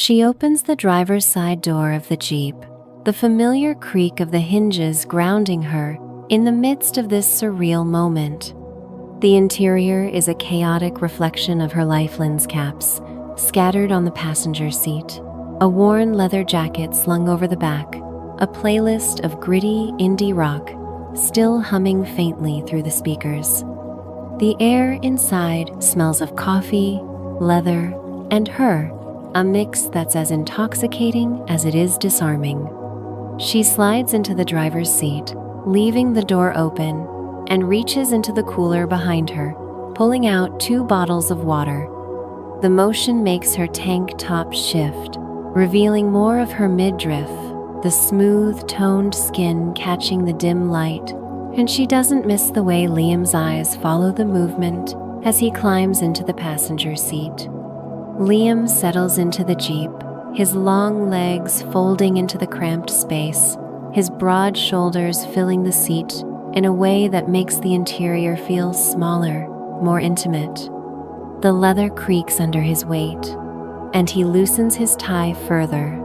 She opens the driver's side door of the Jeep, the familiar creak of the hinges grounding her in the midst of this surreal moment. The interior is a chaotic reflection of her life lens caps, scattered on the passenger seat, a worn leather jacket slung over the back, a playlist of gritty indie rock still humming faintly through the speakers. The air inside smells of coffee, leather, and her, a mix that's as intoxicating as it is disarming. She slides into the driver's seat, leaving the door open, and reaches into the cooler behind her, pulling out 2 bottles of water. The motion makes her tank top shift, revealing more of her midriff, the smooth, toned skin catching the dim light, and she doesn't miss the way Liam's eyes follow the movement as he climbs into the passenger seat. Liam settles into the Jeep, his long legs folding into the cramped space, his broad shoulders filling the seat in a way that makes the interior feel smaller, more intimate. The leather creaks under his weight, and he loosens his tie further,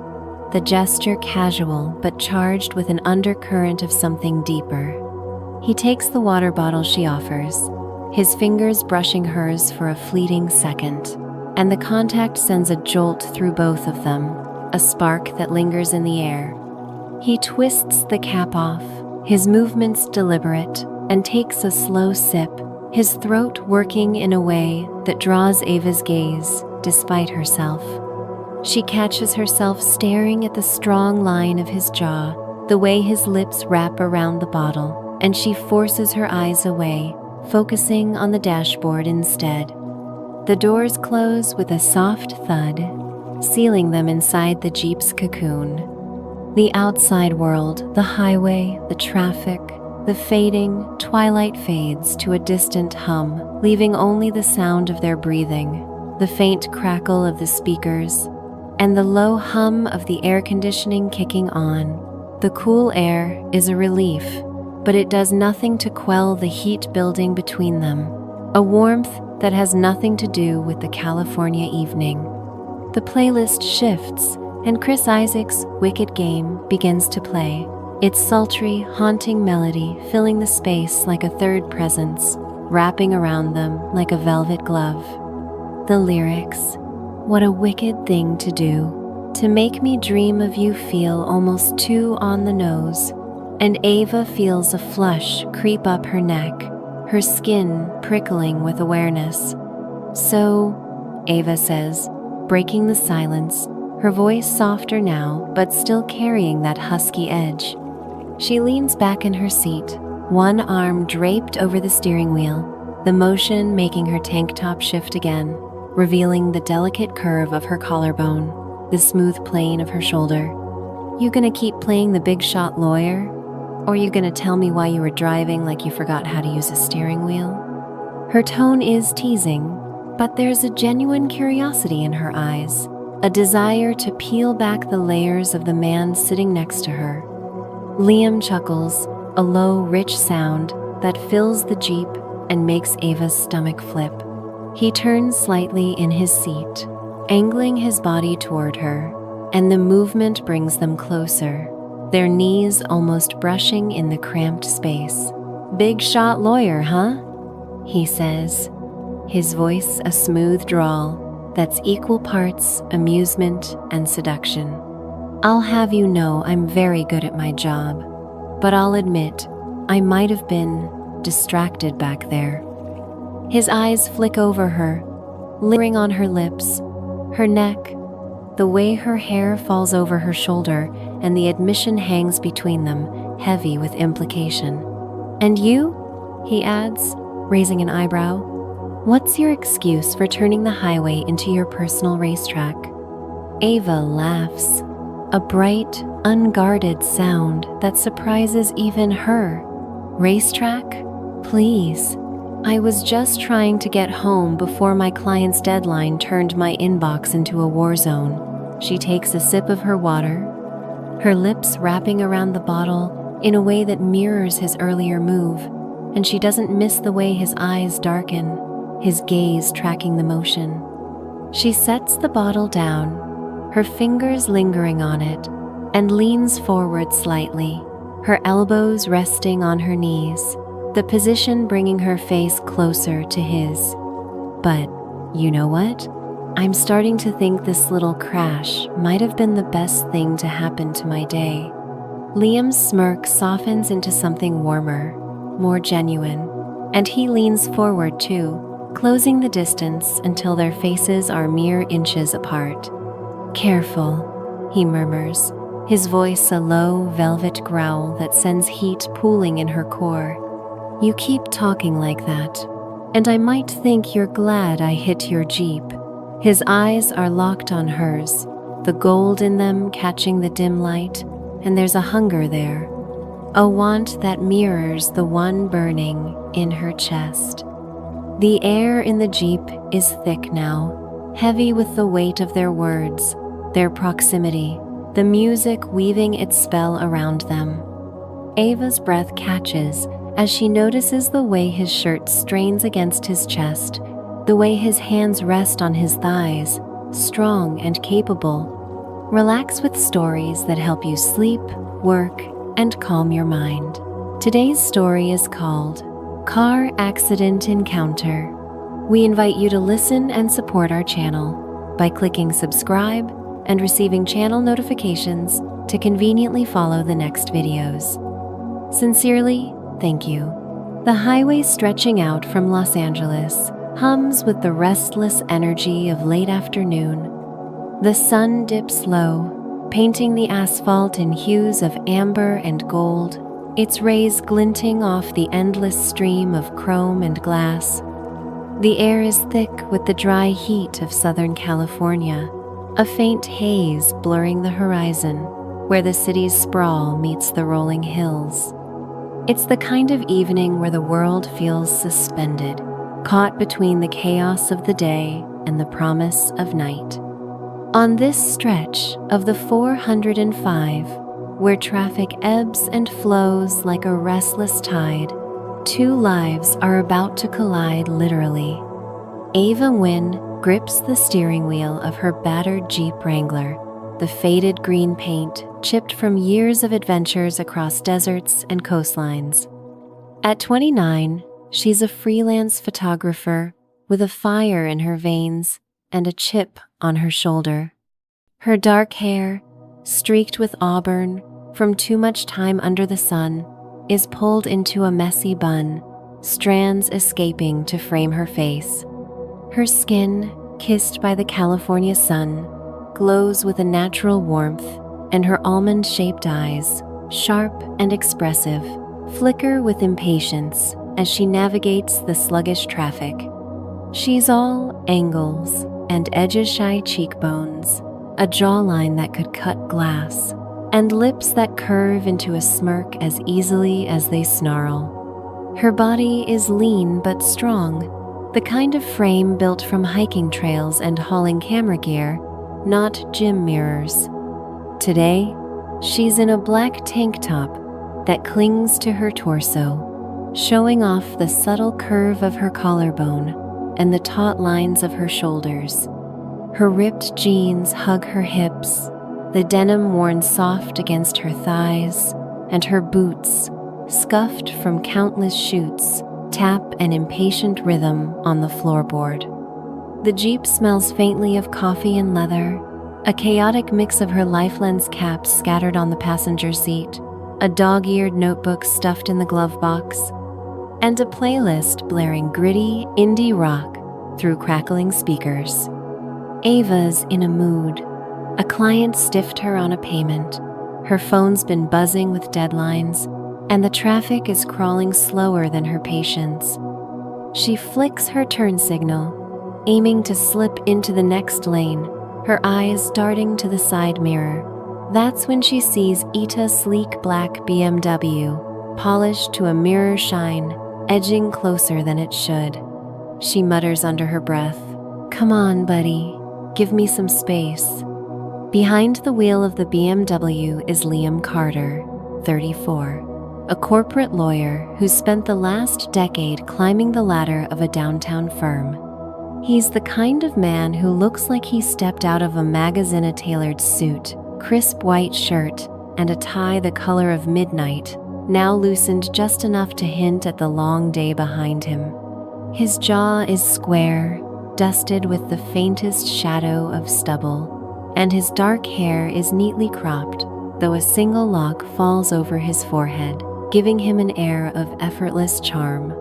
the gesture casual but charged with an undercurrent of something deeper. He takes the water bottle she offers, his fingers brushing hers for a fleeting second, and the contact sends a jolt through both of them, a spark that lingers in the air. He twists the cap off, his movements deliberate, and takes a slow sip, his throat working in a way that draws Ava's gaze despite herself. She catches herself staring at the strong line of his jaw, the way his lips wrap around the bottle, and she forces her eyes away, focusing on the dashboard instead. The doors close with a soft thud, sealing them inside the Jeep's cocoon. The outside world, the highway, the traffic, the fading twilight fades to a distant hum, leaving only the sound of their breathing, the faint crackle of the speakers, and the low hum of the air conditioning kicking on. The cool air is a relief, but it does nothing to quell the heat building between them, a warmth that has nothing to do with the California evening. The playlist shifts, and Chris Isaac's Wicked Game begins to play, its sultry, haunting melody filling the space like a third presence, wrapping around them like a velvet glove. The lyrics, "What a wicked thing to do, to make me dream of you," feel almost too on the nose, and Ava feels a flush creep up her neck, her skin prickling with awareness. "So," Ava says, breaking the silence, her voice softer now but still carrying that husky edge. She leans back in her seat, one arm draped over the steering wheel, the motion making her tank top shift again, revealing the delicate curve of her collarbone, the smooth plane of her shoulder. "You gonna keep playing the big shot lawyer? Or you gonna tell me why you were driving like you forgot how to use a steering wheel?" Her tone is teasing, but there's a genuine curiosity in her eyes, a desire to peel back the layers of the man sitting next to her. Liam chuckles, a low, rich sound that fills the Jeep and makes Ava's stomach flip. He turns slightly in his seat, angling his body toward her, and the movement brings them closer, their knees almost brushing in the cramped space. "Big shot lawyer, huh?" he says, his voice a smooth drawl that's equal parts amusement and seduction. "I'll have you know I'm very good at my job, but I'll admit I might have been distracted back there." His eyes flick over her, lingering on her lips, her neck, the way her hair falls over her shoulder, and the admission hangs between them, heavy with implication. "And you?" he adds, raising an eyebrow. "What's your excuse for turning the highway into your personal racetrack?" Ava laughs, a bright, unguarded sound that surprises even her. "Racetrack? Please. I was just trying to get home before my client's deadline turned my inbox into a war zone." She takes a sip of her water, her lips wrapping around the bottle in a way that mirrors his earlier move, and she doesn't miss the way his eyes darken, his gaze tracking the motion. She sets the bottle down, her fingers lingering on it, and leans forward slightly, her elbows resting on her knees, the position bringing her face closer to his. But, you know what? I'm starting to think this little crash might have been the best thing to happen to my day. Liam's smirk softens into something warmer, more genuine, and he leans forward too, closing the distance until their faces are mere inches apart. "Careful," he murmurs, his voice a low, velvet growl that sends heat pooling in her core. "You keep talking like that, and I might think you're glad I hit your Jeep." His eyes are locked on hers, the gold in them catching the dim light, and there's a hunger there, a want that mirrors the one burning in her chest. The air in the Jeep is thick now, heavy with the weight of their words, their proximity, the music weaving its spell around them. Ava's breath catches as she notices the way his shirt strains against his chest, the way his hands rest on his thighs, strong and capable. Relax with stories that help you sleep, work, and calm your mind. Today's story is called Car Accident Encounter. We invite you to listen and support our channel by clicking subscribe and receiving channel notifications to conveniently follow the next videos. Sincerely, thank you. The highway stretching out from Los Angeles hums with the restless energy of late afternoon. The sun dips low, painting the asphalt in hues of amber and gold, its rays glinting off the endless stream of chrome and glass. The air is thick with the dry heat of Southern California, a faint haze blurring the horizon, where the city's sprawl meets the rolling hills. It's the kind of evening where the world feels suspended, caught between the chaos of the day and the promise of night. On this stretch of the 405, where traffic ebbs and flows like a restless tide, two lives are about to collide literally. Ava Nguyen grips the steering wheel of her battered Jeep Wrangler, the faded green paint chipped from years of adventures across deserts and coastlines. At 29, she's a freelance photographer with a fire in her veins and a chip on her shoulder. Her dark hair, streaked with auburn from too much time under the sun, is pulled into a messy bun, strands escaping to frame her face. Her skin, kissed by the California sun, glows with a natural warmth, and her almond-shaped eyes, sharp and expressive, flicker with impatience as she navigates the sluggish traffic. She's all angles and edges-shy cheekbones, a jawline that could cut glass, and lips that curve into a smirk as easily as they snarl. Her body is lean but strong, the kind of frame built from hiking trails and hauling camera gear, not gym mirrors. Today, she's in a black tank top that clings to her torso, showing off the subtle curve of her collarbone and the taut lines of her shoulders. Her ripped jeans hug her hips, the denim worn soft against her thighs, and her boots, scuffed from countless shoots, tap an impatient rhythm on the floorboard. The Jeep smells faintly of coffee and leather, a chaotic mix of her life lens caps scattered on the passenger seat, a dog-eared notebook stuffed in the glove box, and a playlist blaring gritty indie rock through crackling speakers. Ava's in a mood. A client stiffed her on a payment. Her phone's been buzzing with deadlines, and the traffic is crawling slower than her patience. She flicks her turn signal, aiming to slip into the next lane, her eyes darting to the side mirror. That's when she sees Ita's sleek black BMW, polished to a mirror shine, edging closer than it should. She mutters under her breath, "Come on, buddy. Give me some space." Behind the wheel of the BMW is Liam Carter, 34, a corporate lawyer who spent the last decade climbing the ladder of a downtown firm. He's the kind of man who looks like he stepped out of a magazine-tailored suit, crisp white shirt, and a tie the color of midnight, now loosened just enough to hint at the long day behind him. His jaw is square, dusted with the faintest shadow of stubble, and his dark hair is neatly cropped, though a single lock falls over his forehead, giving him an air of effortless charm.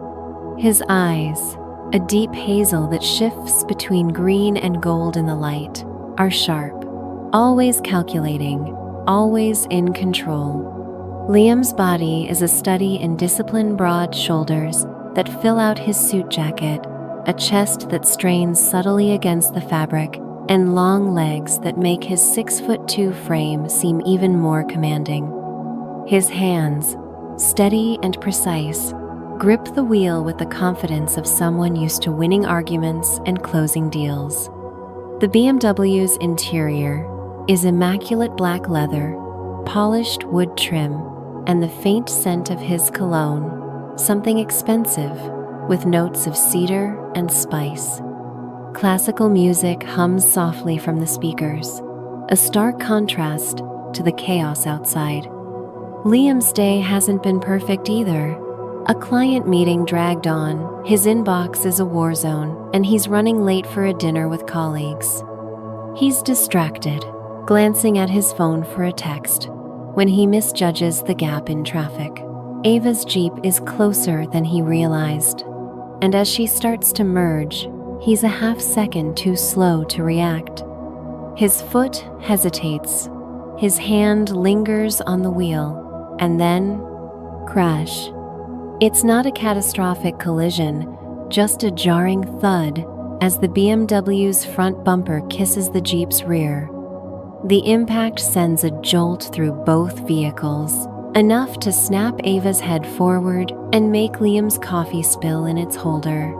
His eyes, a deep hazel that shifts between green and gold in the light, are sharp, always calculating, always in control. Liam's body is a study in disciplined broad shoulders that fill out his suit jacket, a chest that strains subtly against the fabric, and long legs that make his 6'2" frame seem even more commanding. His hands, steady and precise, grip the wheel with the confidence of someone used to winning arguments and closing deals. The BMW's interior is immaculate black leather, polished wood trim, and the faint scent of his cologne, something expensive, with notes of cedar and spice. Classical music hums softly from the speakers, a stark contrast to the chaos outside. Liam's day hasn't been perfect either. A client meeting dragged on, his inbox is a war zone, and he's running late for a dinner with colleagues. He's distracted, glancing at his phone for a text, when he misjudges the gap in traffic. Ava's Jeep is closer than he realized, and as she starts to merge, he's a half-second too slow to react. His foot hesitates, his hand lingers on the wheel, and then, crash. It's not a catastrophic collision, just a jarring thud as the BMW's front bumper kisses the Jeep's rear. The impact sends a jolt through both vehicles, enough to snap Ava's head forward and make Liam's coffee spill in its holder.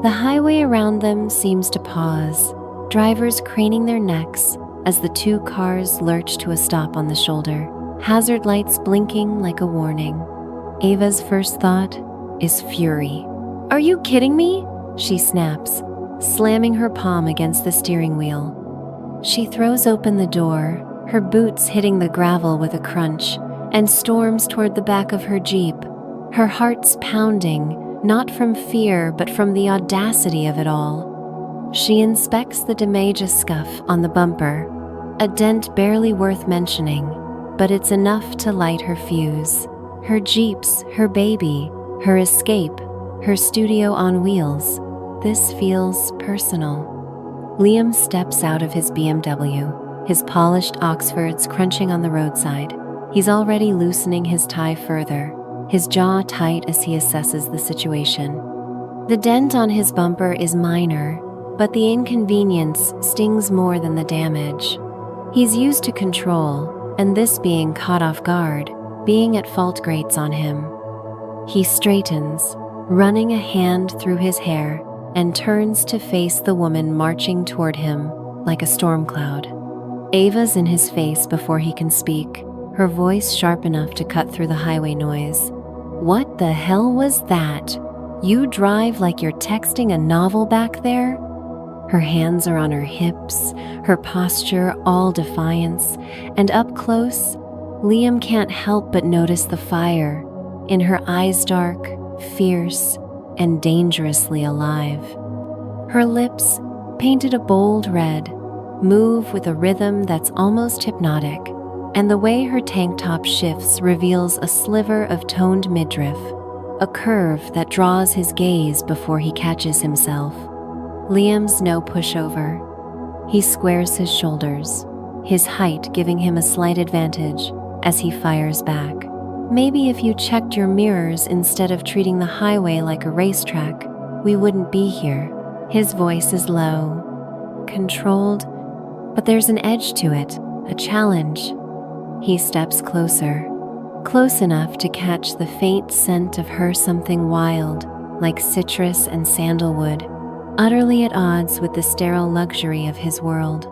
The highway around them seems to pause, drivers craning their necks as the two cars lurch to a stop on the shoulder, hazard lights blinking like a warning. Ava's first thought is fury. "Are you kidding me?" she snaps, slamming her palm against the steering wheel. She throws open the door, her boots hitting the gravel with a crunch, and storms toward the back of her Jeep, her heart's pounding, not from fear but from the audacity of it all. She inspects the damage scuff on the bumper, a dent barely worth mentioning, but it's enough to light her fuse. Her Jeep's her baby, her escape, her studio on wheels. This feels personal. Liam steps out of his BMW, his polished Oxfords crunching on the roadside. He's already loosening his tie further, his jaw tight as he assesses the situation. The dent on his bumper is minor, but the inconvenience stings more than the damage. He's used to control, and this being caught off guard, being at fault grates on him. He straightens, running a hand through his hair, and turns to face the woman marching toward him like a storm cloud. Ava's in his face before he can speak, her voice sharp enough to cut through the highway noise. "What the hell was that? You drive like you're texting a novel back there?" Her hands are on her hips, her posture all defiance, and up close, Liam can't help but notice the fire in her eyes, dark, fierce, and dangerously alive. Her lips, painted a bold red, move with a rhythm that's almost hypnotic, and the way her tank top shifts reveals a sliver of toned midriff, a curve that draws his gaze before he catches himself. Liam's no pushover. He squares his shoulders, his height giving him a slight advantage as he fires back. "Maybe if you checked your mirrors instead of treating the highway like a racetrack, we wouldn't be here." His voice is low, controlled, but there's an edge to it, a challenge. He steps closer, close enough to catch the faint scent of her something wild, like citrus and sandalwood, utterly at odds with the sterile luxury of his world.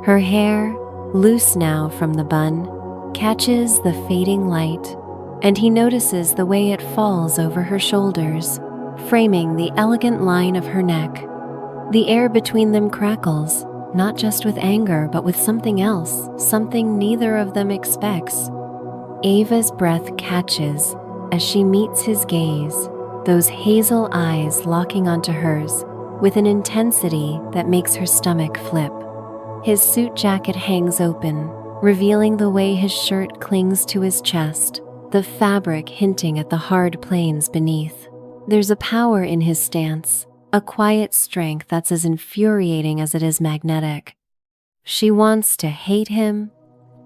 Her hair, loose now from the bun, catches the fading light, and he notices the way it falls over her shoulders, framing the elegant line of her neck. The air between them crackles, not just with anger, but with something else, something neither of them expects. Ava's breath catches as she meets his gaze, those hazel eyes locking onto hers with an intensity that makes her stomach flip. His suit jacket hangs open, revealing the way his shirt clings to his chest, the fabric hinting at the hard plains beneath. There's a power in his stance, a quiet strength that's as infuriating as it is magnetic. She wants to hate him,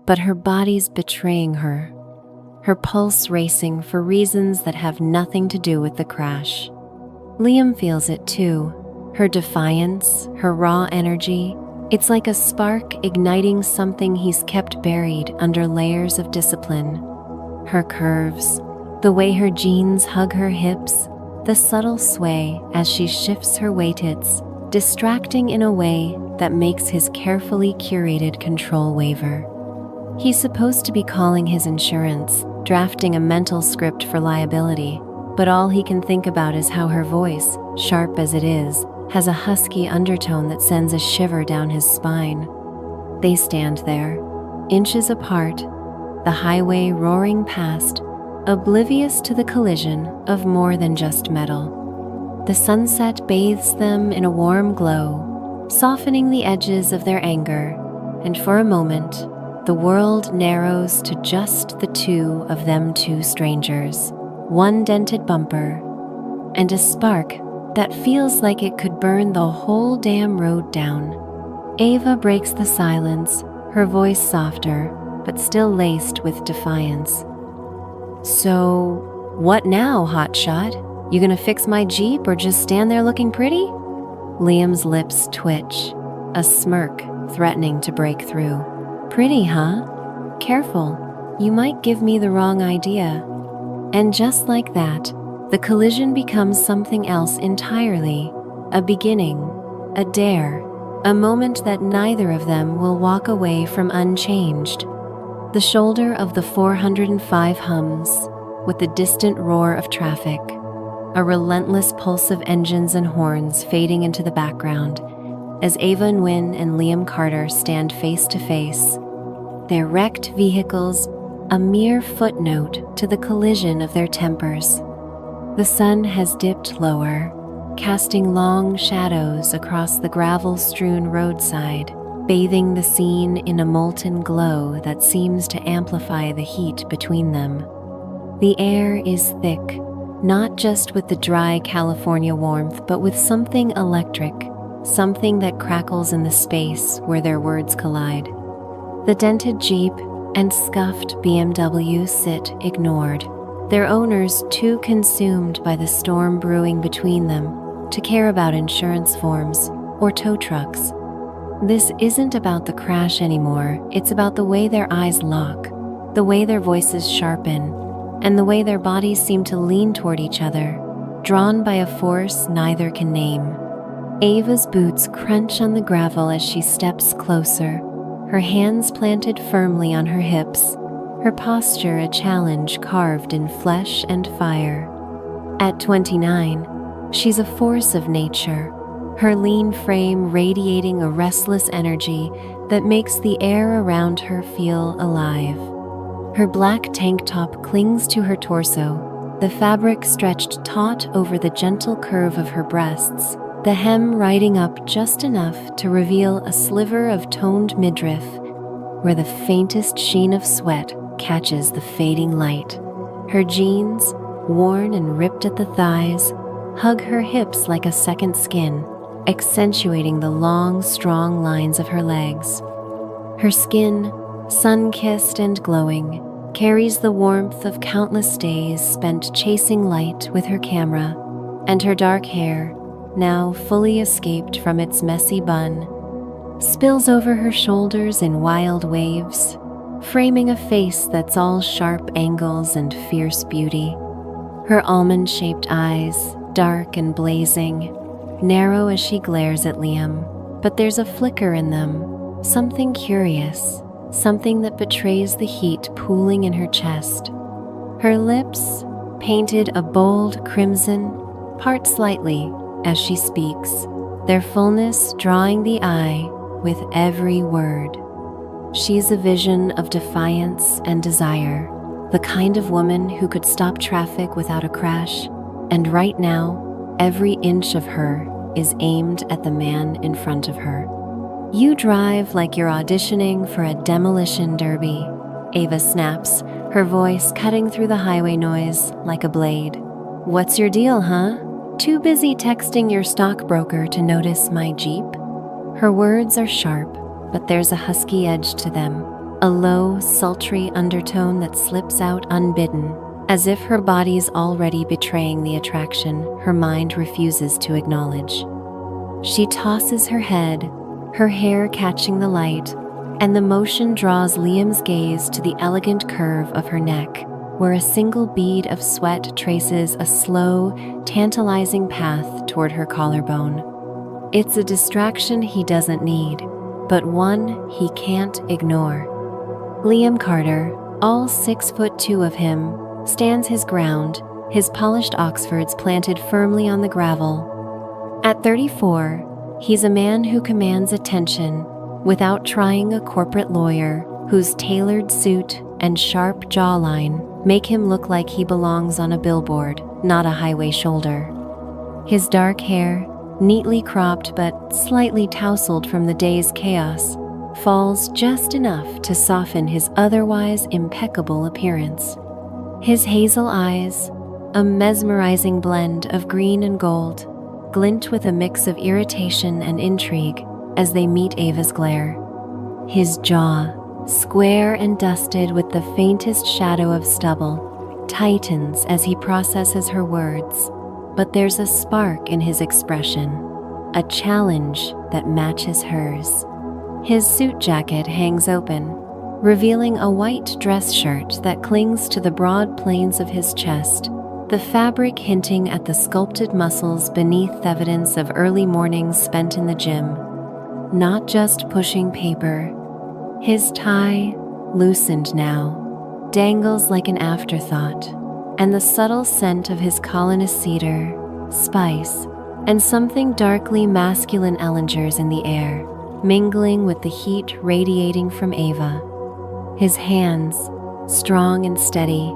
but her body's betraying her, her pulse racing for reasons that have nothing to do with the crash. Liam feels it too, her defiance, her raw energy. It's like a spark igniting something he's kept buried under layers of discipline. Her curves, the way her jeans hug her hips, the subtle sway as she shifts her weighteds, distracting in a way that makes his carefully curated control waver. He's supposed to be calling his insurance, drafting a mental script for liability, but all he can think about is how her voice, sharp as it is, has a husky undertone that sends a shiver down his spine. They stand there, inches apart, the highway roaring past, oblivious to the collision of more than just metal. The sunset bathes them in a warm glow, softening the edges of their anger, and for a moment, the world narrows to just the two of them, two strangers, one dented bumper, and a spark that feels like it could burn the whole damn road down. Ava breaks the silence, her voice softer, but still laced with defiance. "So, what now, hotshot? You gonna fix my Jeep or just stand there looking pretty?" Liam's lips twitch, a smirk threatening to break through. "Pretty, huh? Careful, you might give me the wrong idea." And just like that, the collision becomes something else entirely, a beginning, a dare, a moment that neither of them will walk away from unchanged. The shoulder of the 405 hums with the distant roar of traffic, a relentless pulse of engines and horns fading into the background as Ava Nguyen and Liam Carter stand face to face, their wrecked vehicles a mere footnote to the collision of their tempers. The sun has dipped lower, casting long shadows across the gravel-strewn roadside, bathing the scene in a molten glow that seems to amplify the heat between them. The air is thick, not just with the dry California warmth, but with something electric, something that crackles in the space where their words collide. The dented Jeep and scuffed BMW sit ignored, their owners too consumed by the storm brewing between them to care about insurance forms or tow trucks. This isn't about the crash anymore, it's about the way their eyes lock, the way their voices sharpen, and the way their bodies seem to lean toward each other, drawn by a force neither can name. Ava's boots crunch on the gravel as she steps closer, her hands planted firmly on her hips, her posture a challenge carved in flesh and fire. At 29, she's a force of nature, her lean frame radiating a restless energy that makes the air around her feel alive. Her black tank top clings to her torso, the fabric stretched taut over the gentle curve of her breasts, the hem riding up just enough to reveal a sliver of toned midriff where the faintest sheen of sweat catches the fading light. Her jeans, worn and ripped at the thighs, hug her hips like a second skin, accentuating the long, strong lines of her legs. Her skin, sun-kissed and glowing, carries the warmth of countless days spent chasing light with her camera, and her dark hair, now fully escaped from its messy bun, spills over her shoulders in wild waves, framing a face that's all sharp angles and fierce beauty. Her almond-shaped eyes, dark and blazing, narrow as she glares at Liam, but there's a flicker in them, something curious, something that betrays the heat pooling in her chest. Her lips, painted a bold crimson, part slightly as she speaks, their fullness drawing the eye with every word. She's a vision of defiance and desire, the kind of woman who could stop traffic without a crash, and right now, every inch of her is aimed at the man in front of her. You drive like you're auditioning for a demolition derby, Ava snaps, her voice cutting through the highway noise like a blade. What's your deal, huh? Too busy texting your stockbroker to notice my Jeep? Her words are sharp, but there's a husky edge to them, a low, sultry undertone that slips out unbidden, as if her body's already betraying the attraction her mind refuses to acknowledge. She tosses her head, her hair catching the light, and the motion draws Liam's gaze to the elegant curve of her neck, where a single bead of sweat traces a slow, tantalizing path toward her collarbone. It's a distraction he doesn't need, but one he can't ignore. Liam Carter, all 6'2" of him, stands his ground, his polished Oxfords planted firmly on the gravel. At 34, he's a man who commands attention without trying a corporate lawyer whose tailored suit and sharp jawline make him look like he belongs on a billboard, not a highway shoulder. His dark hair, neatly cropped but slightly tousled from the day's chaos, falls just enough to soften his otherwise impeccable appearance. His hazel eyes, a mesmerizing blend of green and gold, glint with a mix of irritation and intrigue as they meet Ava's glare. His jaw, square and dusted with the faintest shadow of stubble, tightens as he processes her words, but there's a spark in his expression, a challenge that matches hers. His suit jacket hangs open, revealing a white dress shirt that clings to the broad planes of his chest, the fabric hinting at the sculpted muscles beneath evidence of early mornings spent in the gym. Not just pushing paper. His tie, loosened now, dangles like an afterthought, and the subtle scent of his colonist cedar, spice, and something darkly masculine lingers in the air, mingling with the heat radiating from Ava. His hands, strong and steady,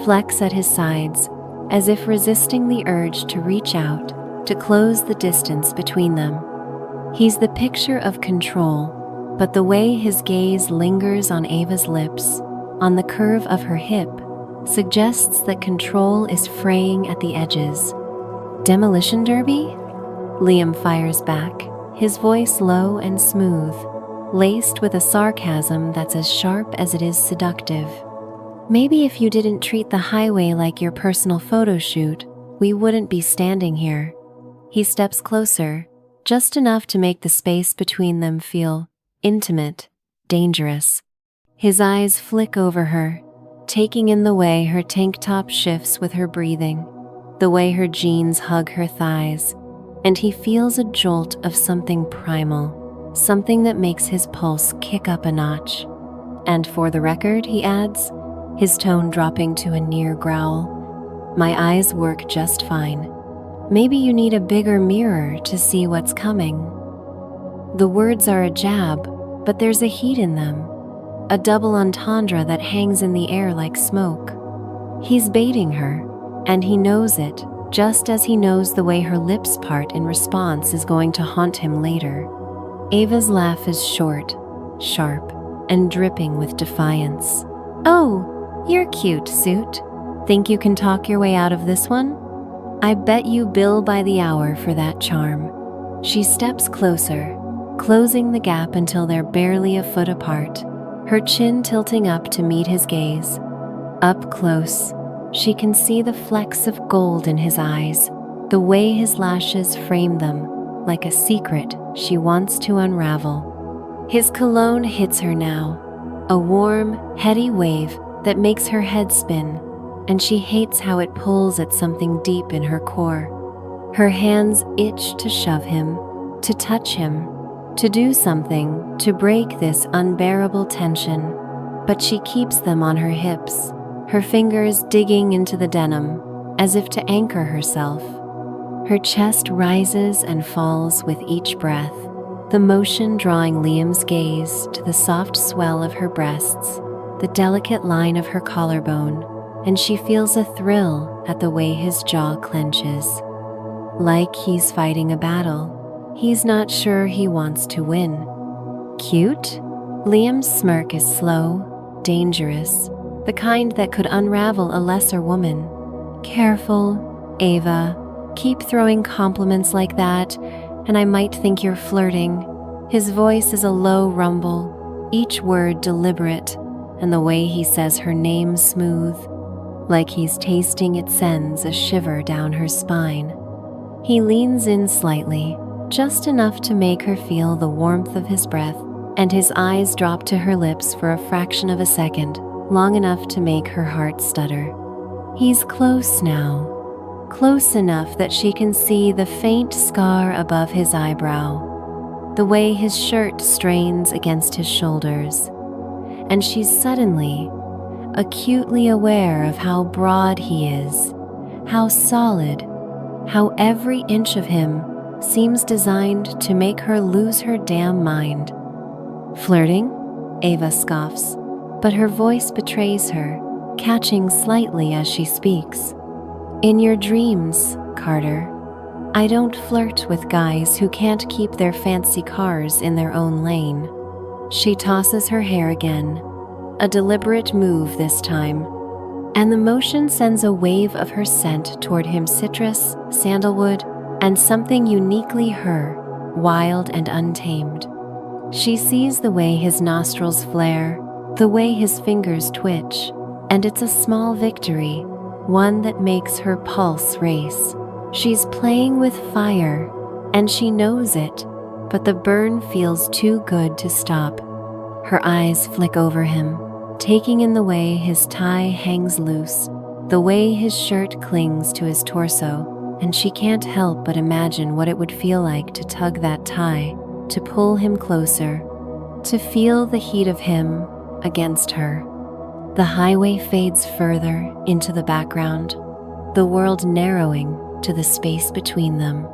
flex at his sides, as if resisting the urge to reach out, to close the distance between them. He's the picture of control, but the way his gaze lingers on Ava's lips, on the curve of her hip, suggests that control is fraying at the edges. Demolition derby? Liam fires back, his voice low and smooth, laced with a sarcasm that's as sharp as it is seductive. Maybe if you didn't treat the highway like your personal photo shoot, we wouldn't be standing here. He steps closer, just enough to make the space between them feel intimate, dangerous. His eyes flick over her, taking in the way her tank top shifts with her breathing, the way her jeans hug her thighs, and he feels a jolt of something primal, something that makes his pulse kick up a notch. And for the record, he adds, his tone dropping to a near growl, my eyes work just fine. Maybe you need a bigger mirror to see what's coming. The words are a jab, but there's a heat in them, a double entendre that hangs in the air like smoke. He's baiting her, and he knows it, just as he knows the way her lips part in response is going to haunt him later. Ava's laugh is short, sharp, and dripping with defiance. Oh, you're cute, suit. Think you can talk your way out of this one? I bet you bill by the hour for that charm. She steps closer, closing the gap until they're barely a foot apart, her chin tilting up to meet his gaze. Up close, she can see the flecks of gold in his eyes, the way his lashes frame them, like a secret she wants to unravel. His cologne hits her now, a warm, heady wave that makes her head spin, and she hates how it pulls at something deep in her core. Her hands itch to shove him, to touch him, to do something to break this unbearable tension, but she keeps them on her hips, her fingers digging into the denim, as if to anchor herself. Her chest rises and falls with each breath, the motion drawing Liam's gaze to the soft swell of her breasts, the delicate line of her collarbone, and she feels a thrill at the way his jaw clenches. Like he's fighting a battle, he's not sure he wants to win. Cute? Liam's smirk is slow, dangerous, the kind that could unravel a lesser woman. Careful, Ava. Keep throwing compliments like that, and I might think you're flirting. His voice is a low rumble, each word deliberate, and the way he says her name smooth, like he's tasting it sends a shiver down her spine. He leans in slightly, just enough to make her feel the warmth of his breath, and his eyes drop to her lips for a fraction of a second, long enough to make her heart stutter. He's close now. Close enough that she can see the faint scar above his eyebrow, the way his shirt strains against his shoulders, and she's suddenly, acutely aware of how broad he is, how solid, how every inch of him seems designed to make her lose her damn mind. Flirting? Ava scoffs, but her voice betrays her, catching slightly as she speaks. In your dreams, Carter. I don't flirt with guys who can't keep their fancy cars in their own lane. She tosses her hair again, a deliberate move this time, and the motion sends a wave of her scent toward him, citrus, sandalwood, and something uniquely her, wild and untamed. She sees the way his nostrils flare, the way his fingers twitch, and it's a small victory, one that makes her pulse race. She's playing with fire, and she knows it, but the burn feels too good to stop. Her eyes flick over him, taking in the way his tie hangs loose, the way his shirt clings to his torso, and she can't help but imagine what it would feel like to tug that tie, to pull him closer, to feel the heat of him against her. The highway fades further into the background, the world narrowing to the space between them.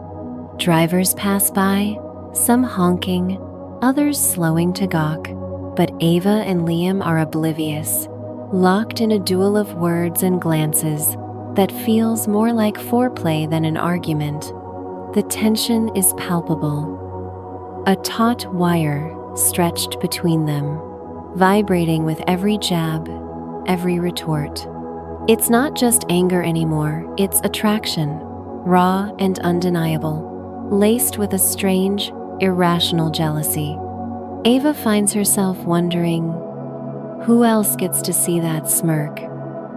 Drivers pass by, some honking, others slowing to gawk, but Ava and Liam are oblivious, locked in a duel of words and glances that feels more like foreplay than an argument. The tension is palpable, a taut wire stretched between them, vibrating with every jab, every retort. It's not just anger anymore, it's attraction, raw and undeniable, laced with a strange, irrational jealousy. Ava finds herself wondering, who else gets to see that smirk?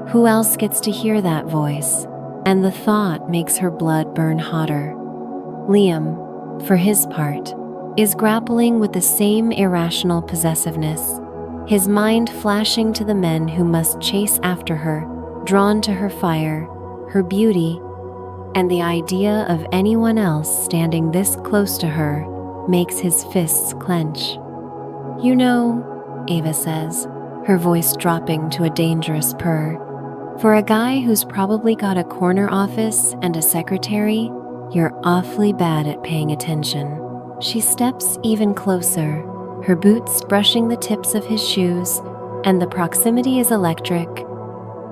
Who else gets to hear that voice? And the thought makes her blood burn hotter. Liam, for his part, is grappling with the same irrational possessiveness, his mind flashing to the men who must chase after her, drawn to her fire, her beauty, and the idea of anyone else standing this close to her makes his fists clench. You know, Ava says, her voice dropping to a dangerous purr, for a guy who's probably got a corner office and a secretary, you're awfully bad at paying attention. She steps even closer, her boots brushing the tips of his shoes, and the proximity is electric,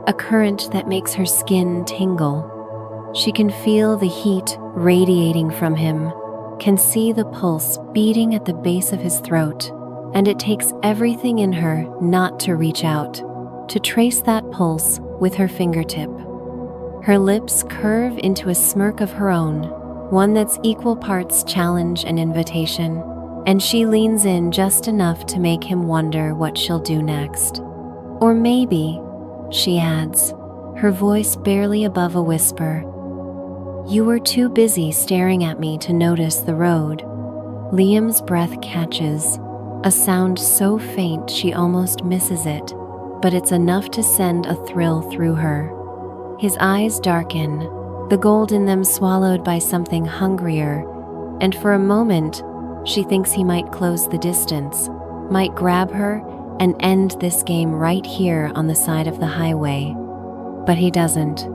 a current that makes her skin tingle. She can feel the heat radiating from him, can see the pulse beating at the base of his throat, and it takes everything in her not to reach out, to trace that pulse with her fingertip. Her lips curve into a smirk of her own, one that's equal parts challenge and invitation, and she leans in just enough to make him wonder what she'll do next. Or maybe, she adds, her voice barely above a whisper, you were too busy staring at me to notice the road. Liam's breath catches, a sound so faint she almost misses it, but it's enough to send a thrill through her. His eyes darken, the gold in them swallowed by something hungrier, and for a moment, she thinks he might close the distance, might grab her and end this game right here on the side of the highway. But he doesn't.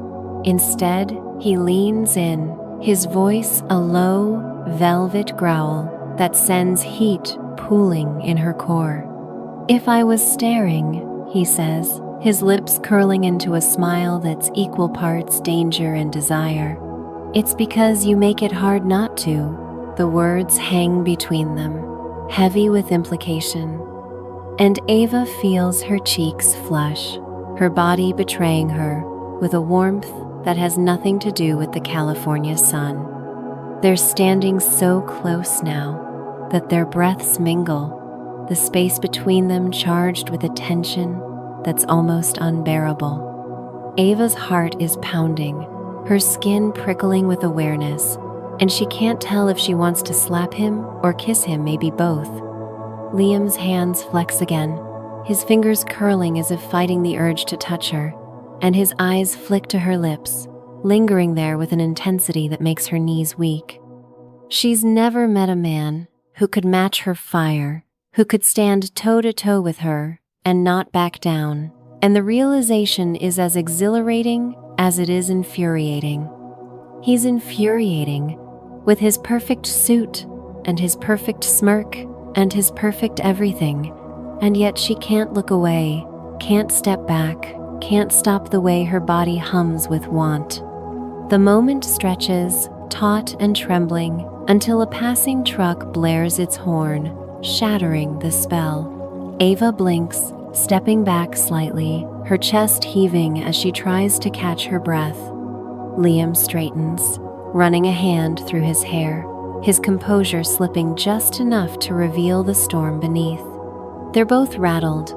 Instead, he leans in, his voice a low, velvet growl that sends heat pooling in her core. "If I was staring," he says, his lips curling into a smile that's equal parts danger and desire, "it's because you make it hard not to." The words hang between them, heavy with implication, and Ava feels her cheeks flush, her body betraying her with a warmth that has nothing to do with the California sun. They're standing so close now that their breaths mingle, the space between them charged with a tension that's almost unbearable. Ava's heart is pounding, her skin prickling with awareness, and she can't tell if she wants to slap him or kiss him, maybe both. Liam's hands flex again, his fingers curling as if fighting the urge to touch her, and his eyes flick to her lips, lingering there with an intensity that makes her knees weak. She's never met a man who could match her fire, who could stand toe-to-toe with her and not back down, and the realization is as exhilarating as it is infuriating. He's infuriating, with his perfect suit and his perfect smirk and his perfect everything, and yet she can't look away, can't step back, can't stop the way her body hums with want. The moment stretches, taut and trembling, until a passing truck blares its horn, shattering the spell. Ava blinks, stepping back slightly, her chest heaving as she tries to catch her breath. Liam straightens, running a hand through his hair, his composure slipping just enough to reveal the storm beneath. They're both rattled,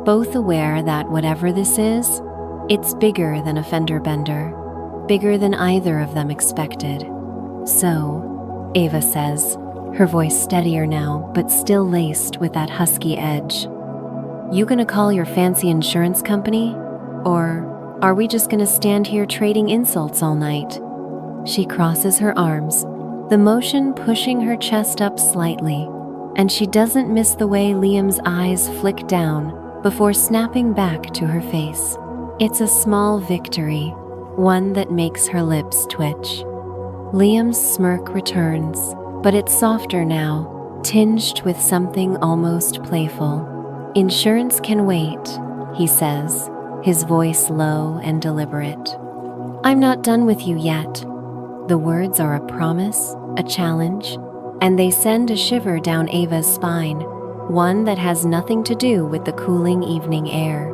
both aware that whatever this is, it's bigger than a fender bender, bigger than either of them expected. "So," Ava says, her voice steadier now, but still laced with that husky edge, "you gonna call your fancy insurance company? Or are we just gonna stand here trading insults all night?" She crosses her arms, the motion pushing her chest up slightly, and she doesn't miss the way Liam's eyes flick down before snapping back to her face. It's a small victory, one that makes her lips twitch. Liam's smirk returns, but it's softer now, tinged with something almost playful. "Insurance can wait," he says, his voice low and deliberate. "I'm not done with you yet." The words are a promise, a challenge, and they send a shiver down Ava's spine, one that has nothing to do with the cooling evening air.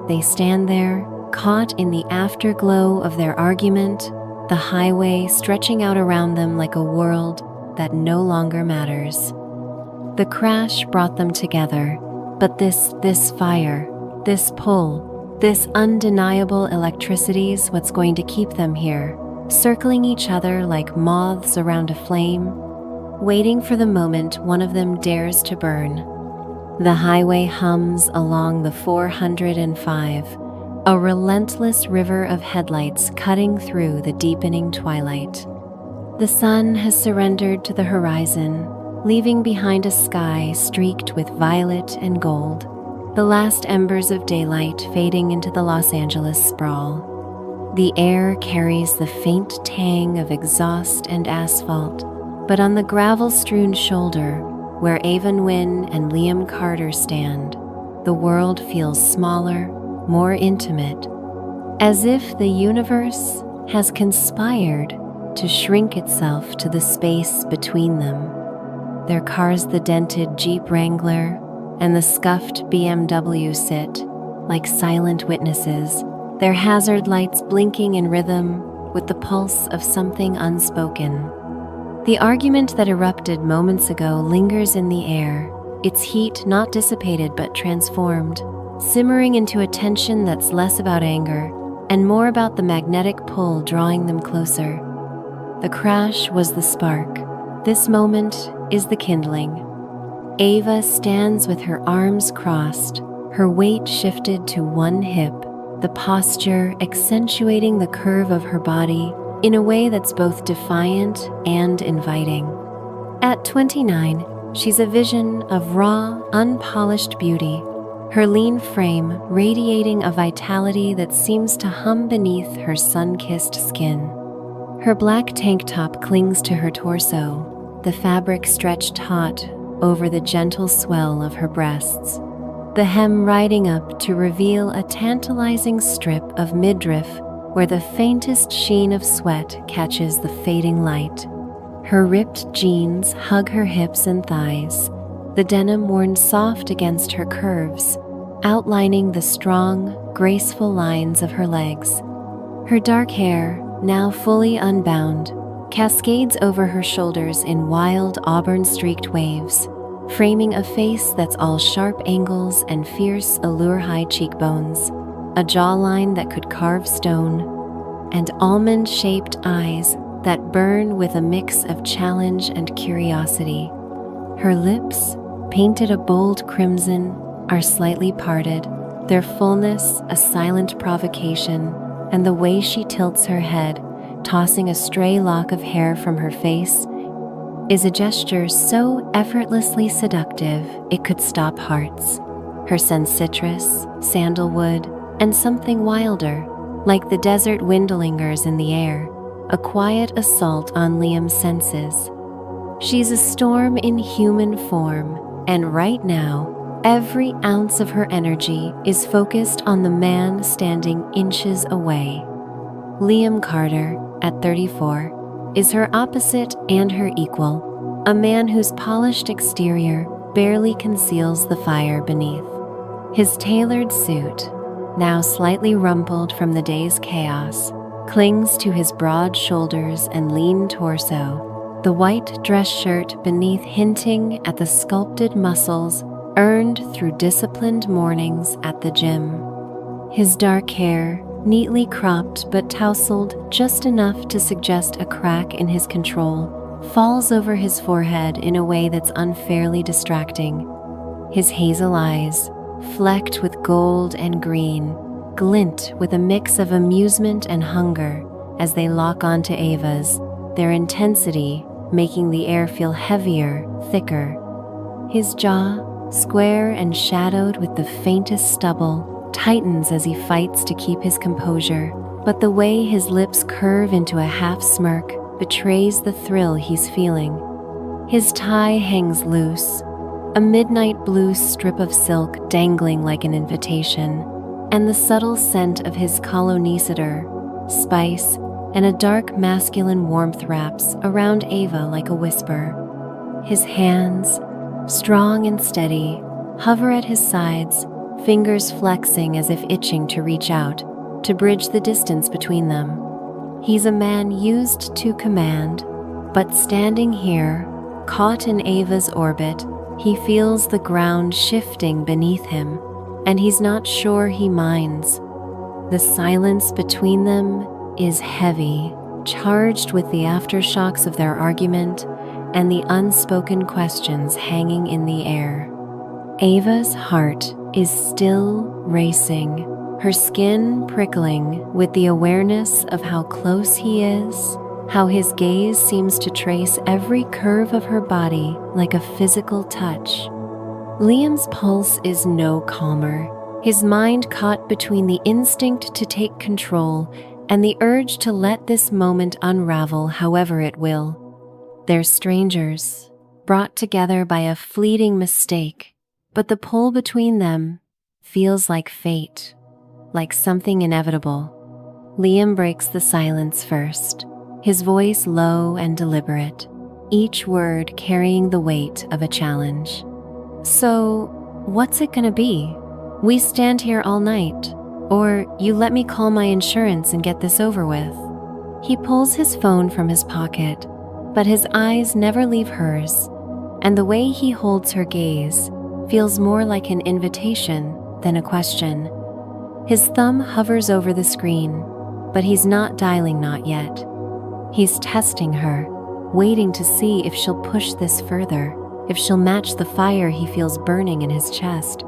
They stand there, caught in the afterglow of their argument, the highway stretching out around them like a world that no longer matters. The crash brought them together, but this fire, this pull, this undeniable electricity's what's going to keep them here, circling each other like moths around a flame, waiting for the moment one of them dares to burn. The highway hums along the 405, a relentless river of headlights cutting through the deepening twilight. The sun has surrendered to the horizon, leaving behind a sky streaked with violet and gold, the last embers of daylight fading into the Los Angeles sprawl. The air carries the faint tang of exhaust and asphalt, but on the gravel-strewn shoulder, where Ava Nguyen and Liam Carter stand, the world feels smaller, more intimate, as if the universe has conspired to shrink itself to the space between them. Their cars, the dented Jeep Wrangler and the scuffed BMW, sit like silent witnesses, their hazard lights blinking in rhythm with the pulse of something unspoken. The argument that erupted moments ago lingers in the air, its heat not dissipated but transformed, simmering into a tension that's less about anger and more about the magnetic pull drawing them closer. The crash was the spark. This moment is the kindling. Ava stands with her arms crossed, her weight shifted to one hip, the posture accentuating the curve of her body in a way that's both defiant and inviting. At 29, she's a vision of raw, unpolished beauty, her lean frame radiating a vitality that seems to hum beneath her sun-kissed skin. Her black tank top clings to her torso, the fabric stretched taut over the gentle swell of her breasts, the hem riding up to reveal a tantalizing strip of midriff where the faintest sheen of sweat catches the fading light. Her ripped jeans hug her hips and thighs, the denim worn soft against her curves, outlining the strong, graceful lines of her legs. Her dark hair, now fully unbound, cascades over her shoulders in wild auburn-streaked waves, framing a face that's all sharp angles and fierce allure-high cheekbones, a jawline that could carve stone, and almond-shaped eyes that burn with a mix of challenge and curiosity. Her lips, painted a bold crimson, are slightly parted, their fullness a silent provocation, and the way she tilts her head, tossing a stray lock of hair from her face, is a gesture so effortlessly seductive it could stop hearts. Her scent citrus, sandalwood, and something wilder, like the desert wind lingers in the air, a quiet assault on Liam's senses. She's a storm in human form, and right now, every ounce of her energy is focused on the man standing inches away. Liam Carter, at 34, is her opposite and her equal, a man whose polished exterior barely conceals the fire beneath. His tailored suit, now slightly rumpled from the day's chaos, clings to his broad shoulders and lean torso, the white dress shirt beneath hinting at the sculpted muscles earned through disciplined mornings at the gym. His dark hair, neatly cropped but tousled just enough to suggest a crack in his control, falls over his forehead in a way that's unfairly distracting. His hazel eyes, flecked with gold and green, glint with a mix of amusement and hunger as they lock onto Ava's, their intensity making the air feel heavier, thicker. His jaw, square and shadowed with the faintest stubble, tightens as he fights to keep his composure, but the way his lips curve into a half smirk betrays the thrill he's feeling. His tie hangs loose, a midnight blue strip of silk dangling like an invitation, and the subtle scent of his coloniciter, spice, and a dark masculine warmth wraps around Ava like a whisper. His hands, strong and steady, hover at his sides, fingers flexing as if itching to reach out, to bridge the distance between them. He's a man used to command, but standing here, caught in Ava's orbit, he feels the ground shifting beneath him, and he's not sure he minds. The silence between them is heavy, charged with the aftershocks of their argument and the unspoken questions hanging in the air. Ava's heart is still racing, her skin prickling with the awareness of how close he is, how his gaze seems to trace every curve of her body like a physical touch. Liam's pulse is no calmer, his mind caught between the instinct to take control and the urge to let this moment unravel however it will. They're strangers, brought together by a fleeting mistake, but the pull between them feels like fate, like something inevitable. Liam breaks the silence first, his voice low and deliberate, each word carrying the weight of a challenge. So, what's it gonna be? We stand here all night, or you let me call my insurance and get this over with? He pulls his phone from his pocket, but his eyes never leave hers, and the way he holds her gaze feels more like an invitation than a question. His thumb hovers over the screen, but he's not dialing not yet. He's testing her, waiting to see if she'll push this further, if she'll match the fire he feels burning in his chest.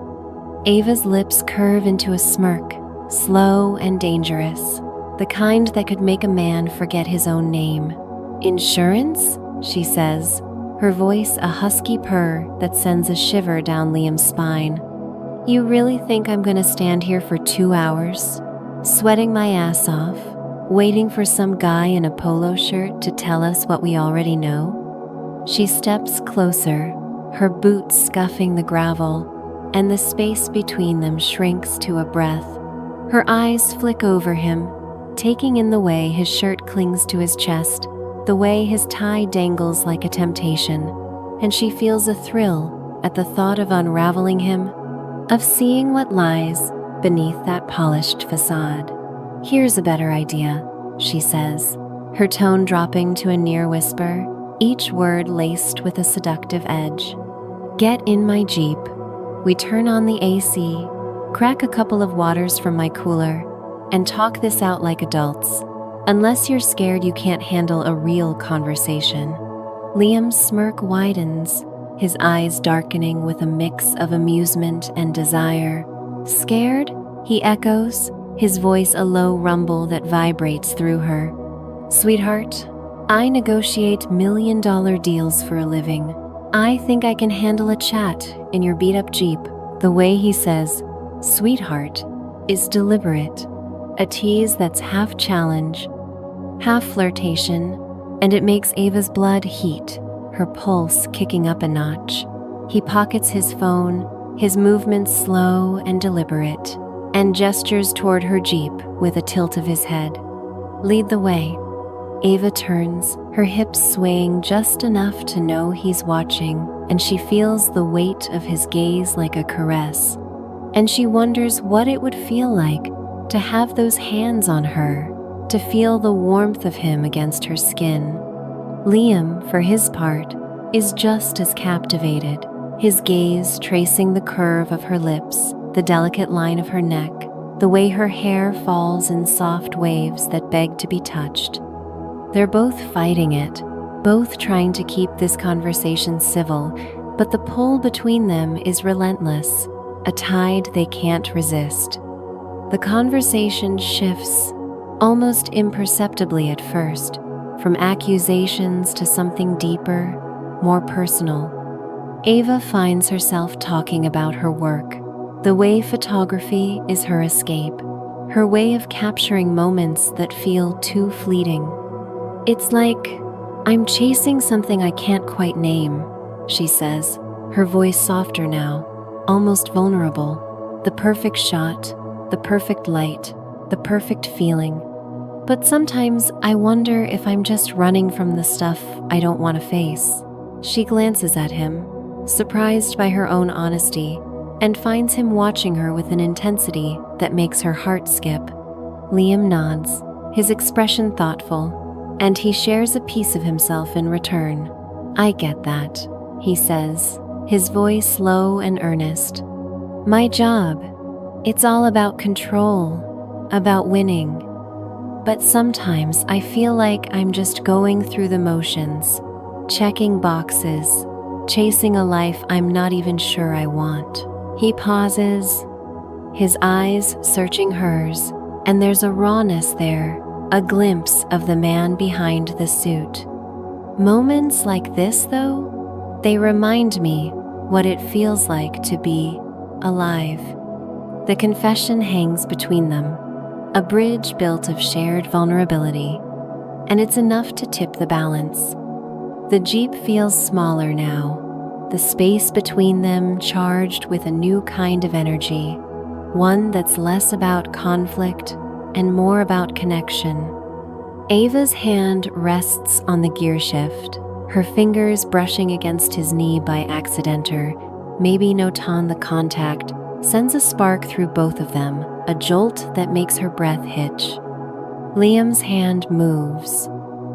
Ava's lips curve into a smirk, slow and dangerous, the kind that could make a man forget his own name. "Insurance?" she says, her voice a husky purr that sends a shiver down Liam's spine. "You really think I'm gonna stand here for 2 hours, sweating my ass off, waiting for some guy in a polo shirt to tell us what we already know? She steps closer, her boots scuffing the gravel, and the space between them shrinks to a breath. Her eyes flick over him, taking in the way his shirt clings to his chest, the way his tie dangles like a temptation, and she feels a thrill at the thought of unraveling him, of seeing what lies beneath that polished facade. "Here's a better idea," she says, her tone dropping to a near whisper, each word laced with a seductive edge. "Get in my Jeep. We turn on the AC, crack a couple of waters from my cooler, and talk this out like adults. Unless you're scared you can't handle a real conversation." Liam's smirk widens, his eyes darkening with a mix of amusement and desire. "Scared?" he echoes, his voice a low rumble that vibrates through her. "Sweetheart, I negotiate million-dollar deals for a living. I think I can handle a chat in your beat-up Jeep." The way he says, "sweetheart," is deliberate, a tease that's half challenge, half flirtation, and it makes Ava's blood heat, her pulse kicking up a notch. He pockets his phone, his movements slow and deliberate, and gestures toward her Jeep with a tilt of his head. "Lead the way." Ava turns, her hips swaying just enough to know he's watching, and she feels the weight of his gaze like a caress. And she wonders what it would feel like to have those hands on her, to feel the warmth of him against her skin. Liam, for his part, is just as captivated, his gaze tracing the curve of her lips, the delicate line of her neck, the way her hair falls in soft waves that beg to be touched. They're both fighting it, both trying to keep this conversation civil, but the pull between them is relentless, a tide they can't resist. The conversation shifts, almost imperceptibly at first, from accusations to something deeper, more personal. Ava finds herself talking about her work, the way photography is her escape, her way of capturing moments that feel too fleeting. "It's like I'm chasing something I can't quite name," she says, her voice softer now, almost vulnerable. "The perfect shot, the perfect light, the perfect feeling. But sometimes I wonder if I'm just running from the stuff I don't want to face." She glances at him, surprised by her own honesty, and finds him watching her with an intensity that makes her heart skip. Liam nods, his expression thoughtful, and he shares a piece of himself in return. "I get that," he says, his voice low and earnest. "My job, it's all about control, about winning. But sometimes I feel like I'm just going through the motions, checking boxes, chasing a life I'm not even sure I want." He pauses, his eyes searching hers, and there's a rawness there, a glimpse of the man behind the suit. Moments like this, though, they remind me what it feels like to be alive. The confession hangs between them, a bridge built of shared vulnerability, and it's enough to tip the balance. The Jeep feels smaller now, the space between them charged with a new kind of energy, one that's less about conflict and more about connection. Ava's hand rests on the gear shift, her fingers brushing against his knee by accidenter. Maybe notant the contact sends a spark through both of them, a jolt that makes her breath hitch. Liam's hand moves,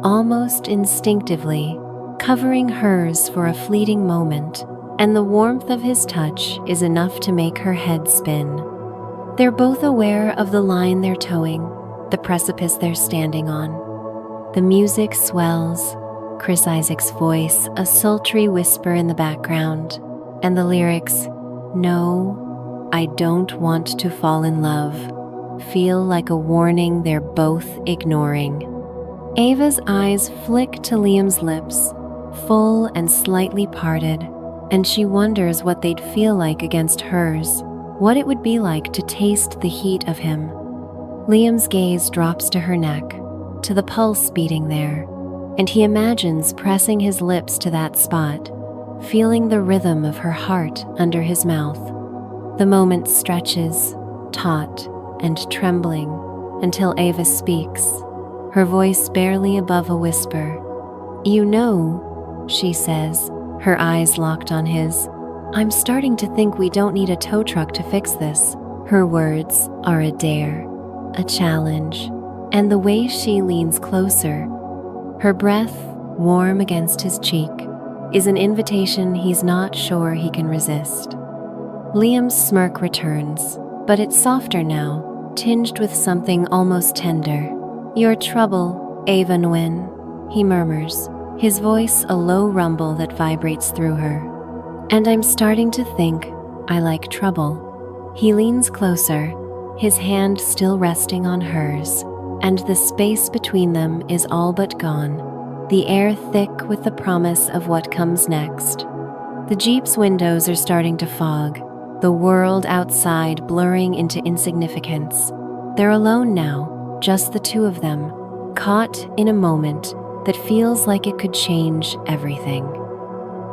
almost instinctively, covering hers for a fleeting moment, and the warmth of his touch is enough to make her head spin. They're both aware of the line they're towing, the precipice they're standing on. The music swells, Chris Isaac's voice a sultry whisper in the background, and the lyrics, "No, I don't want to fall in love," feel like a warning they're both ignoring. Ava's eyes flick to Liam's lips, full and slightly parted, and she wonders what they'd feel like against hers, what it would be like to taste the heat of him. Liam's gaze drops to her neck, to the pulse beating there, and he imagines pressing his lips to that spot, feeling the rhythm of her heart under his mouth. The moment stretches, taut and trembling, until Ava speaks, her voice barely above a whisper. "You know," she says, her eyes locked on his, "I'm starting to think we don't need a tow truck to fix this." Her words are a dare, a challenge, and the way she leans closer, her breath warm against his cheek, is an invitation he's not sure he can resist. Liam's smirk returns, but it's softer now, tinged with something almost tender. "Your trouble, Ava Nguyen," he murmurs, his voice a low rumble that vibrates through her. "And I'm starting to think I like trouble." He leans closer, his hand still resting on hers, and the space between them is all but gone, the air thick with the promise of what comes next. The Jeep's windows are starting to fog, the world outside blurring into insignificance. They're alone now, just the two of them, caught in a moment that feels like it could change everything.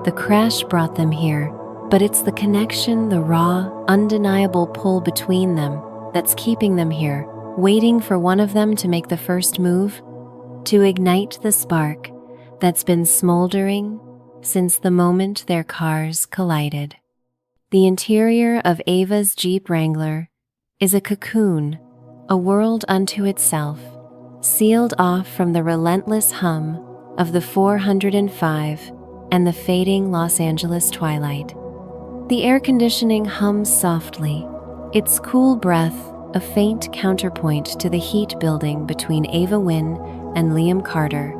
The crash brought them here, but it's the connection, the raw, undeniable pull between them that's keeping them here, waiting for one of them to make the first move, to ignite the spark that's been smoldering since the moment their cars collided. The interior of Ava's Jeep Wrangler is a cocoon, a world unto itself, sealed off from the relentless hum of the 405 and the fading Los Angeles twilight. The air conditioning hums softly, its cool breath a faint counterpoint to the heat building between Ava Nguyen and Liam Carter,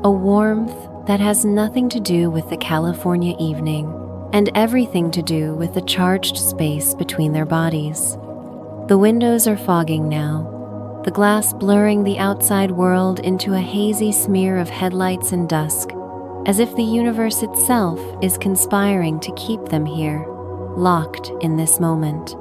a warmth that has nothing to do with the California evening and everything to do with the charged space between their bodies. The windows are fogging now, the glass blurring the outside world into a hazy smear of headlights and dusk, as if the universe itself is conspiring to keep them here, locked in this moment.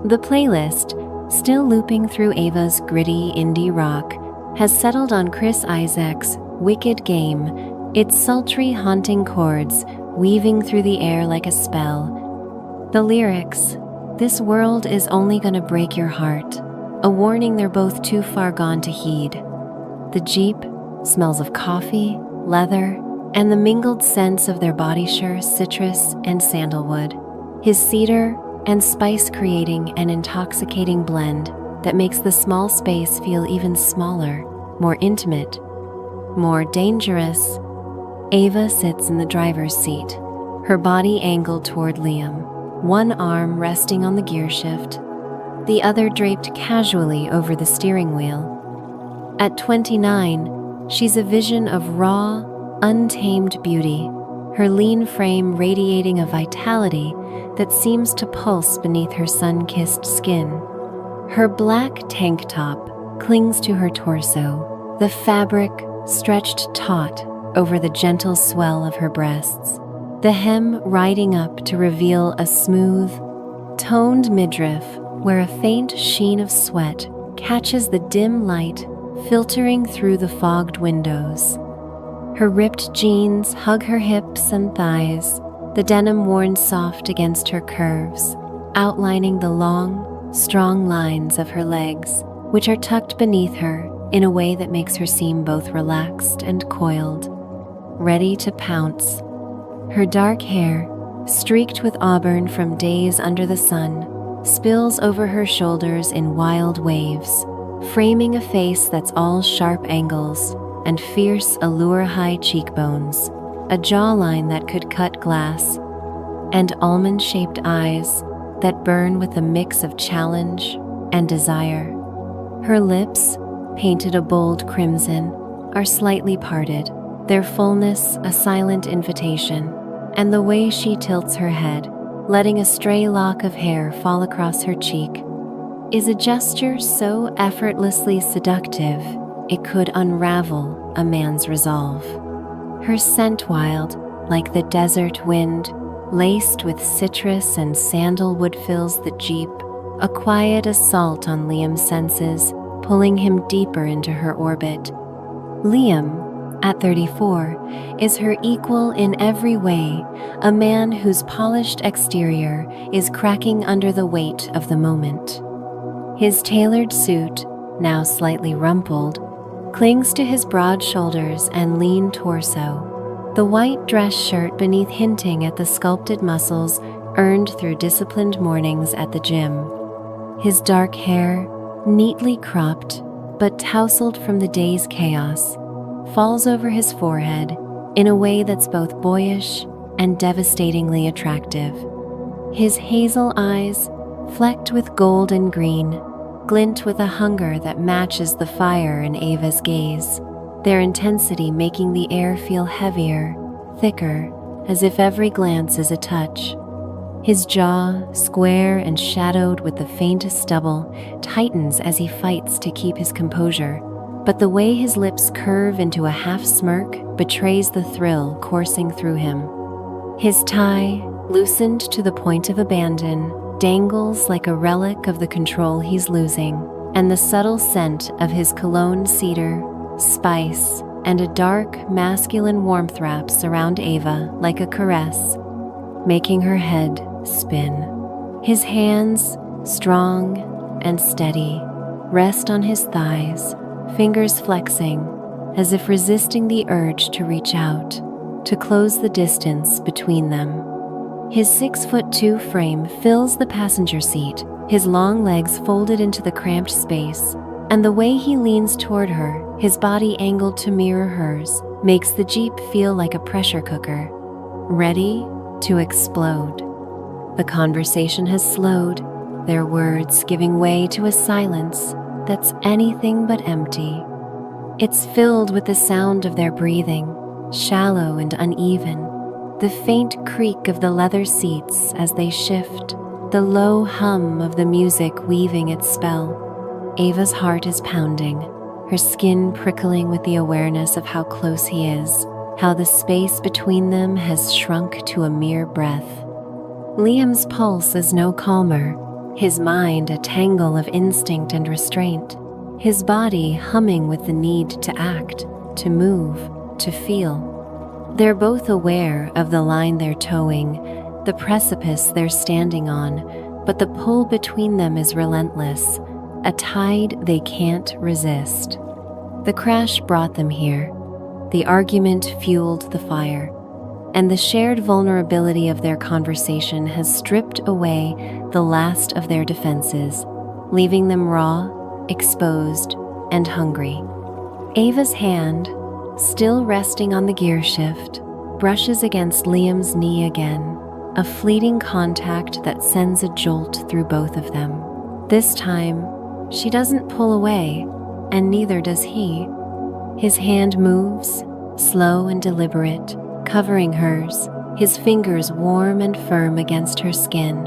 The playlist, still looping through Ava's gritty indie rock, has settled on Chris Isaak's Wicked Game, its sultry, haunting chords weaving through the air like a spell. The lyrics, "This world is only gonna break your heart," a warning they're both too far gone to heed. The Jeep smells of coffee, leather, and the mingled scents of their body sure citrus and sandalwood. His cedar and spice creating an intoxicating blend that makes the small space feel even smaller, more intimate, more dangerous. Ava sits in the driver's seat, her body angled toward Liam, one arm resting on the gear shift, the other draped casually over the steering wheel. At 29, she's a vision of raw, untamed beauty, her lean frame radiating a vitality that seems to pulse beneath her sun-kissed skin. Her black tank top clings to her torso, the fabric stretched taut over the gentle swell of her breasts, the hem riding up to reveal a smooth, toned midriff where a faint sheen of sweat catches the dim light filtering through the fogged windows. Her ripped jeans hug her hips and thighs, the denim worn soft against her curves, outlining the long, strong lines of her legs, which are tucked beneath her in a way that makes her seem both relaxed and coiled, ready to pounce. Her dark hair, streaked with auburn from days under the sun, spills over her shoulders in wild waves, framing a face that's all sharp angles and fierce allure-high cheekbones, a jawline that could cut glass, and almond-shaped eyes that burn with a mix of challenge and desire. Her lips, painted a bold crimson, are slightly parted, their fullness a silent invitation, and the way she tilts her head, letting a stray lock of hair fall across her cheek, is a gesture so effortlessly seductive it could unravel a man's resolve. Her scent wild, like the desert wind, laced with citrus and sandalwood fills the Jeep, a quiet assault on Liam's senses, pulling him deeper into her orbit. Liam, at 34, is her equal in every way, a man whose polished exterior is cracking under the weight of the moment. His tailored suit, now slightly rumpled, clings to his broad shoulders and lean torso, the white dress shirt beneath hinting at the sculpted muscles earned through disciplined mornings at the gym. His dark hair, neatly cropped but tousled from the day's chaos, falls over his forehead in a way that's both boyish and devastatingly attractive. His hazel eyes, flecked with gold and green, glint with a hunger that matches the fire in Ava's gaze, their intensity making the air feel heavier, thicker, as if every glance is a touch. His jaw, square and shadowed with the faintest stubble, tightens as he fights to keep his composure, but the way his lips curve into a half smirk betrays the thrill coursing through him. His tie, loosened to the point of abandon, dangles like a relic of the control he's losing, and the subtle scent of his cologne cedar, spice, and a dark, masculine warmth wraps around Ava like a caress, making her head spin. His hands, strong and steady, rest on his thighs, fingers flexing, as if resisting the urge to reach out, to close the distance between them. His 6'2" frame fills the passenger seat, his long legs folded into the cramped space, and the way he leans toward her, his body angled to mirror hers, makes the Jeep feel like a pressure cooker, ready to explode. The conversation has slowed, their words giving way to a silence that's anything but empty. It's filled with the sound of their breathing, shallow and uneven, the faint creak of the leather seats as they shift, the low hum of the music weaving its spell. Ava's heart is pounding, her skin prickling with the awareness of how close he is, how the space between them has shrunk to a mere breath. Liam's pulse is no calmer, his mind a tangle of instinct and restraint, his body humming with the need to act, to move, to feel. They're both aware of the line they're towing, the precipice they're standing on, but the pull between them is relentless, a tide they can't resist. The crash brought them here. The argument fueled the fire, and the shared vulnerability of their conversation has stripped away the last of their defenses, leaving them raw, exposed, and hungry. Ava's hand, still resting on the gear shift, brushes against Liam's knee again, a fleeting contact that sends a jolt through both of them. This time, she doesn't pull away, and neither does he. His hand moves, slow and deliberate, covering hers, his fingers warm and firm against her skin.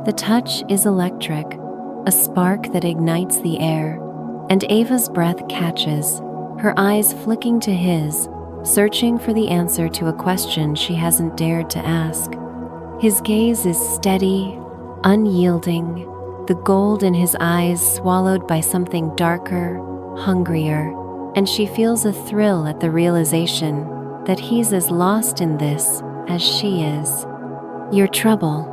The touch is electric, a spark that ignites the air, and Ava's breath catches, her eyes flicking to his, searching for the answer to a question she hasn't dared to ask. His gaze is steady, unyielding, the gold in his eyes swallowed by something darker, hungrier, and she feels a thrill at the realization that he's as lost in this as she is. "Your trouble,"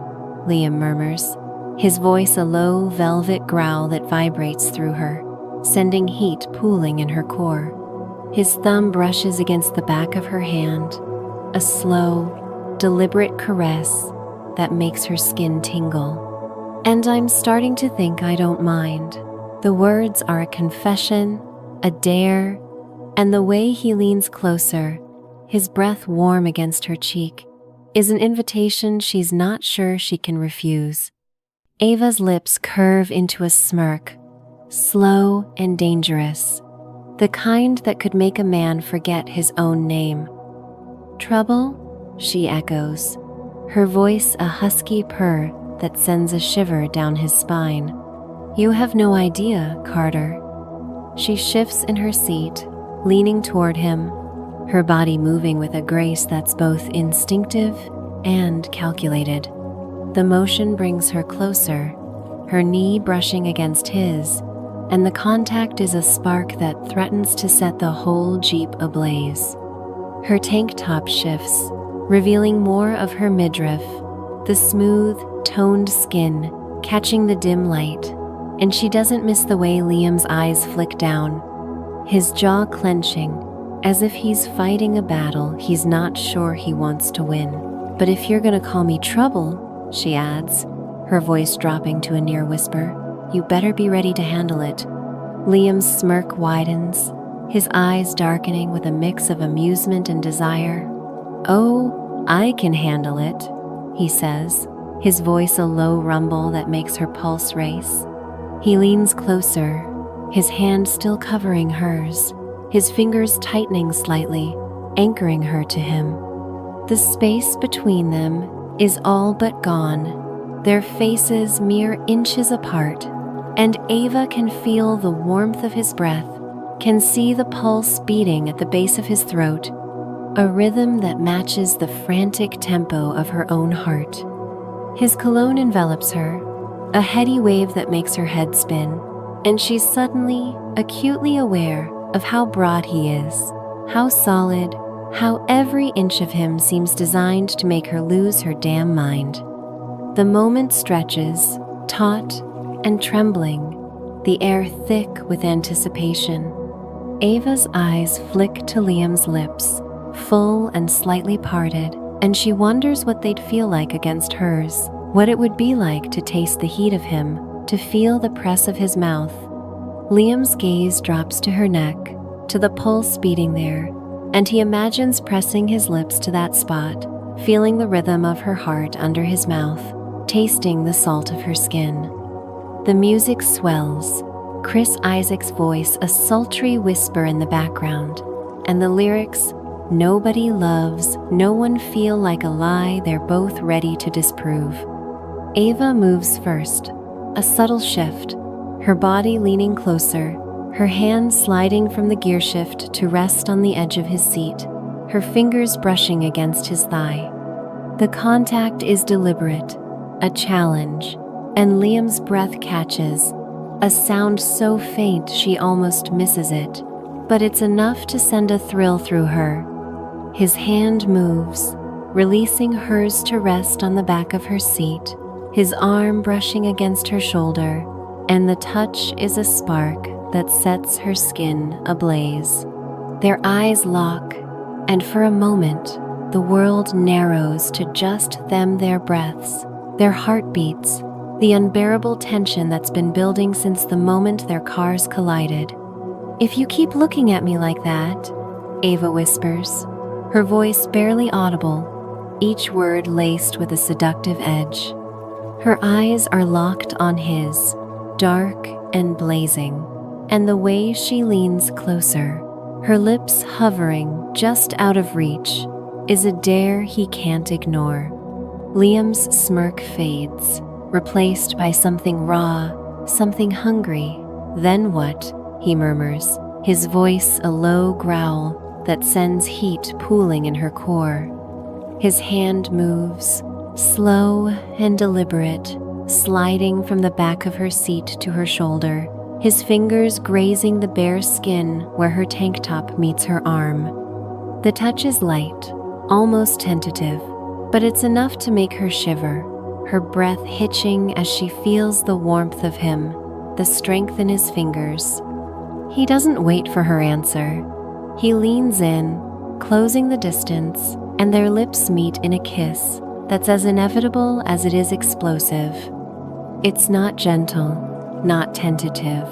Liam murmurs, his voice a low velvet growl that vibrates through her, sending heat pooling in her core. His thumb brushes against the back of her hand, a slow, deliberate caress that makes her skin tingle. "And I'm starting to think I don't mind." The words are a confession, a dare, and the way he leans closer, his breath warm against her cheek, is an invitation she's not sure she can refuse. Ava's lips curve into a smirk, slow and dangerous, the kind that could make a man forget his own name. "Trouble?" she echoes, her voice a husky purr that sends a shiver down his spine. "You have no idea, Carter." She shifts in her seat, leaning toward him, her body moving with a grace that's both instinctive and calculated. The motion brings her closer, her knee brushing against his, and the contact is a spark that threatens to set the whole Jeep ablaze. Her tank top shifts, revealing more of her midriff, the smooth, toned skin catching the dim light, and she doesn't miss the way Liam's eyes flick down, his jaw clenching, as if he's fighting a battle he's not sure he wants to win. "But if you're gonna call me trouble," she adds, her voice dropping to a near whisper, "you better be ready to handle it." Liam's smirk widens, his eyes darkening with a mix of amusement and desire. "Oh, I can handle it," he says, his voice a low rumble that makes her pulse race. He leans closer, his hand still covering hers, his fingers tightening slightly, anchoring her to him. The space between them is all but gone, their faces mere inches apart, and Ava can feel the warmth of his breath, can see the pulse beating at the base of his throat, a rhythm that matches the frantic tempo of her own heart. His cologne envelops her, a heady wave that makes her head spin, and she's suddenly, acutely aware of how broad he is, how solid, how every inch of him seems designed to make her lose her damn mind. The moment stretches, taut and trembling, the air thick with anticipation. Ava's eyes flick to Liam's lips, full and slightly parted, and she wonders what they'd feel like against hers, what it would be like to taste the heat of him, to feel the press of his mouth. Liam's gaze drops to her neck, to the pulse beating there, and he imagines pressing his lips to that spot, feeling the rhythm of her heart under his mouth, tasting the salt of her skin. The music swells, Chris Isaac's voice a sultry whisper in the background, and the lyrics, "Nobody loves, no one feel like a lie they're both ready to disprove." Ava moves first, a subtle shift, her body leaning closer, her hand sliding from the gear shift to rest on the edge of his seat, her fingers brushing against his thigh. The contact is deliberate, a challenge, and Liam's breath catches, a sound so faint she almost misses it, but it's enough to send a thrill through her. His hand moves, releasing hers to rest on the back of her seat, his arm brushing against her shoulder, and the touch is a spark that sets her skin ablaze. Their eyes lock, and for a moment, the world narrows to just them, their breaths, their heartbeats, the unbearable tension that's been building since the moment their cars collided. "If you keep looking at me like that," Ava whispers, her voice barely audible, each word laced with a seductive edge. Her eyes are locked on his, dark and blazing, and the way she leans closer, her lips hovering just out of reach, is a dare he can't ignore. Liam's smirk fades, replaced by something raw, something hungry. "Then what?" he murmurs, his voice a low growl that sends heat pooling in her core. His hand moves, slow and deliberate, sliding from the back of her seat to her shoulder, his fingers grazing the bare skin where her tank top meets her arm. The touch is light, almost tentative, but it's enough to make her shiver, her breath hitching as she feels the warmth of him, the strength in his fingers. He doesn't wait for her answer. He leans in, closing the distance, and their lips meet in a kiss that's as inevitable as it is explosive. It's not gentle, not tentative.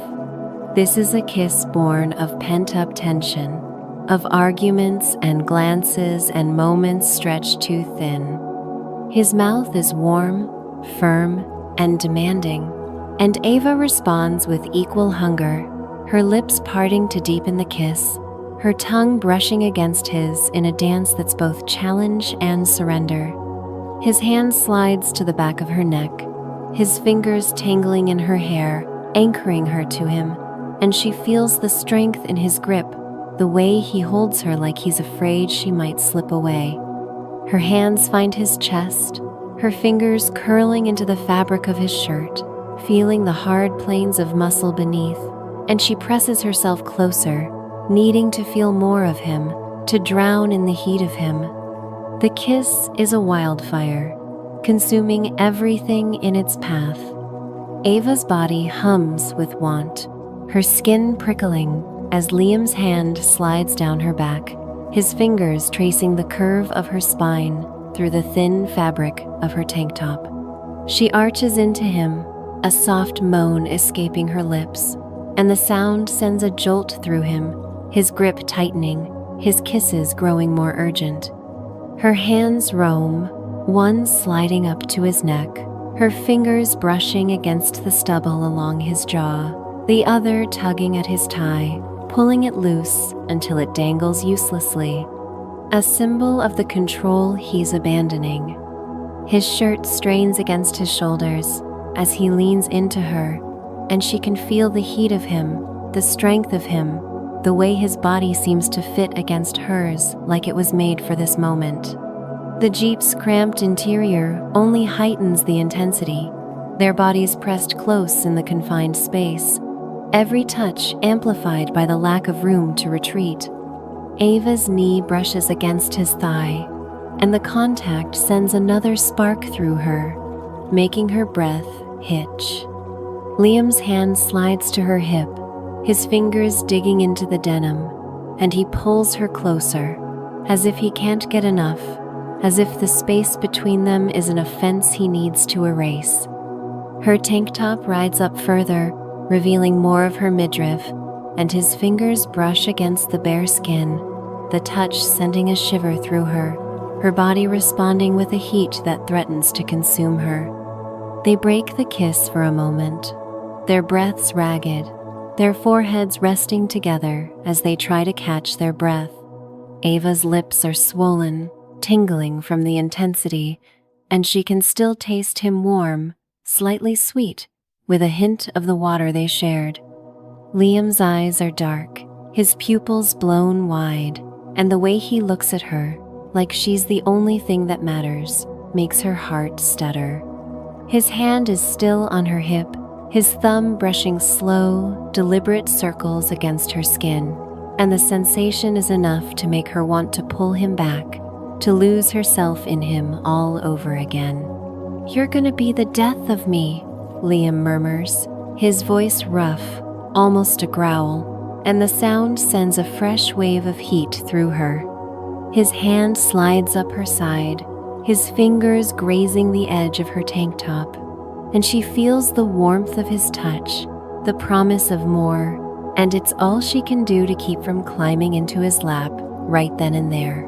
This is a kiss born of pent-up tension, of arguments and glances and moments stretched too thin. His mouth is warm, firm, and demanding, and Ava responds with equal hunger, her lips parting to deepen the kiss, her tongue brushing against his in a dance that's both challenge and surrender. His hand slides to the back of her neck, his fingers tangling in her hair, anchoring her to him, and she feels the strength in his grip, the way he holds her like he's afraid she might slip away. Her hands find his chest, her fingers curling into the fabric of his shirt, feeling the hard planes of muscle beneath, and she presses herself closer, needing to feel more of him, to drown in the heat of him. The kiss is a wildfire, consuming everything in its path. Ava's body hums with want, her skin prickling as Liam's hand slides down her back, his fingers tracing the curve of her spine through the thin fabric of her tank top. She arches into him, a soft moan escaping her lips, and the sound sends a jolt through him, his grip tightening, his kisses growing more urgent. Her hands roam, one sliding up to his neck, her fingers brushing against the stubble along his jaw, the other tugging at his tie, pulling it loose until it dangles uselessly, a symbol of the control he's abandoning. His shirt strains against his shoulders as he leans into her, and she can feel the heat of him, the strength of him, the way his body seems to fit against hers like it was made for this moment. The Jeep's cramped interior only heightens the intensity, their bodies pressed close in the confined space, every touch amplified by the lack of room to retreat. Ava's knee brushes against his thigh, and the contact sends another spark through her, making her breath hitch. Liam's hand slides to her hip, his fingers digging into the denim, and he pulls her closer, as if he can't get enough, as if the space between them is an offense he needs to erase. Her tank top rides up further, revealing more of her midriff, and his fingers brush against the bare skin, the touch sending a shiver through her body responding with a heat that threatens to consume her. They break the kiss for a moment, their breaths ragged, their foreheads resting together as they try to catch their breath. Ava's lips are swollen, tingling from the intensity, and she can still taste him warm, slightly sweet, with a hint of the water they shared. Liam's eyes are dark, his pupils blown wide, and the way he looks at her, like she's the only thing that matters, makes her heart stutter. His hand is still on her hip, his thumb brushing slow, deliberate circles against her skin, and the sensation is enough to make her want to pull him back, to lose herself in him all over again. "You're gonna be the death of me," Liam murmurs, his voice rough, almost a growl, and the sound sends a fresh wave of heat through her. His hand slides up her side, his fingers grazing the edge of her tank top, and she feels the warmth of his touch, the promise of more, and it's all she can do to keep from climbing into his lap right then and there.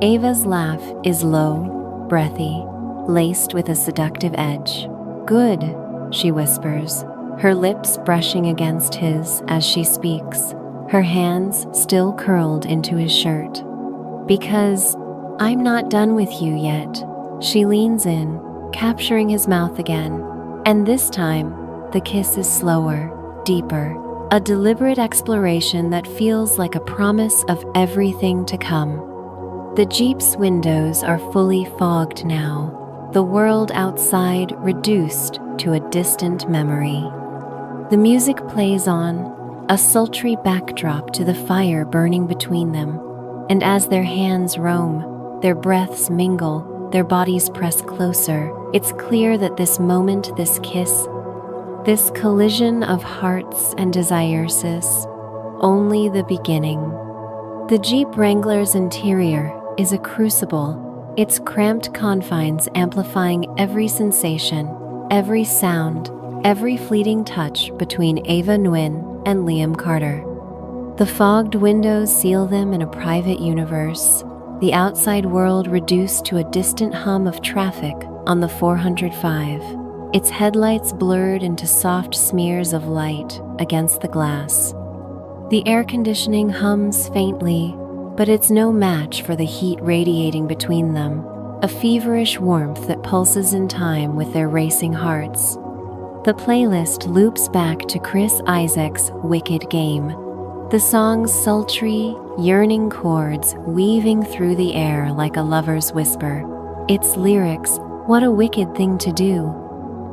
Ava's laugh is low, breathy, laced with a seductive edge. "Good," she whispers, her lips brushing against his as she speaks, her hands still curled into his shirt. "Because I'm not done with you yet." She leans in, capturing his mouth again, and this time, the kiss is slower, deeper, a deliberate exploration that feels like a promise of everything to come. The Jeep's windows are fully fogged now, the world outside reduced to a distant memory. The music plays on, a sultry backdrop to the fire burning between them, and as their hands roam, their breaths mingle, their bodies press closer, it's clear that this moment, this kiss, this collision of hearts and desires is only the beginning. The Jeep Wrangler's interior is a crucible, its cramped confines amplifying every sensation, every sound, every fleeting touch between Ava Nguyen and Liam Carter. The fogged windows seal them in a private universe, the outside world reduced to a distant hum of traffic on the 405, its headlights blurred into soft smears of light against the glass. The air conditioning hums faintly, but it's no match for the heat radiating between them, a feverish warmth that pulses in time with their racing hearts. The playlist loops back to Chris Isaac's Wicked Game, the song's sultry, yearning chords weaving through the air like a lover's whisper. Its lyrics, what a wicked thing to do.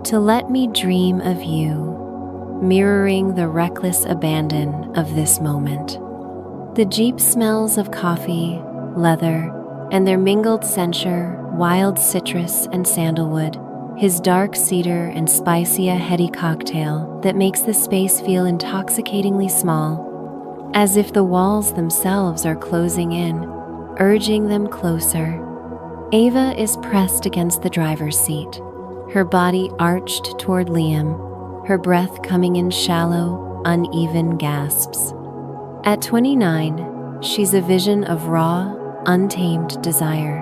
to let me dream of you, mirroring the reckless abandon of this moment. The Jeep smells of coffee, leather, and their mingled censure, wild citrus and sandalwood, his dark cedar and spicy a heady cocktail that makes the space feel intoxicatingly small, as if the walls themselves are closing in, urging them closer. Ava is pressed against the driver's seat, her body arched toward Liam, her breath coming in shallow, uneven gasps. At 29, she's a vision of raw, untamed desire,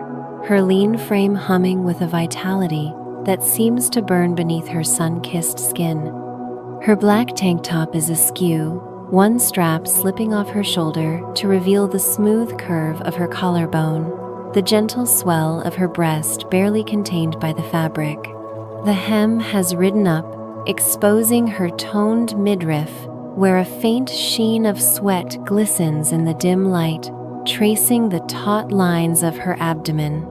her lean frame humming with a vitality that seems to burn beneath her sun-kissed skin. Her black tank top is askew, one strap slipping off her shoulder to reveal the smooth curve of her collarbone, the gentle swell of her breast barely contained by the fabric. The hem has ridden up, exposing her toned midriff, where a faint sheen of sweat glistens in the dim light, tracing the taut lines of her abdomen.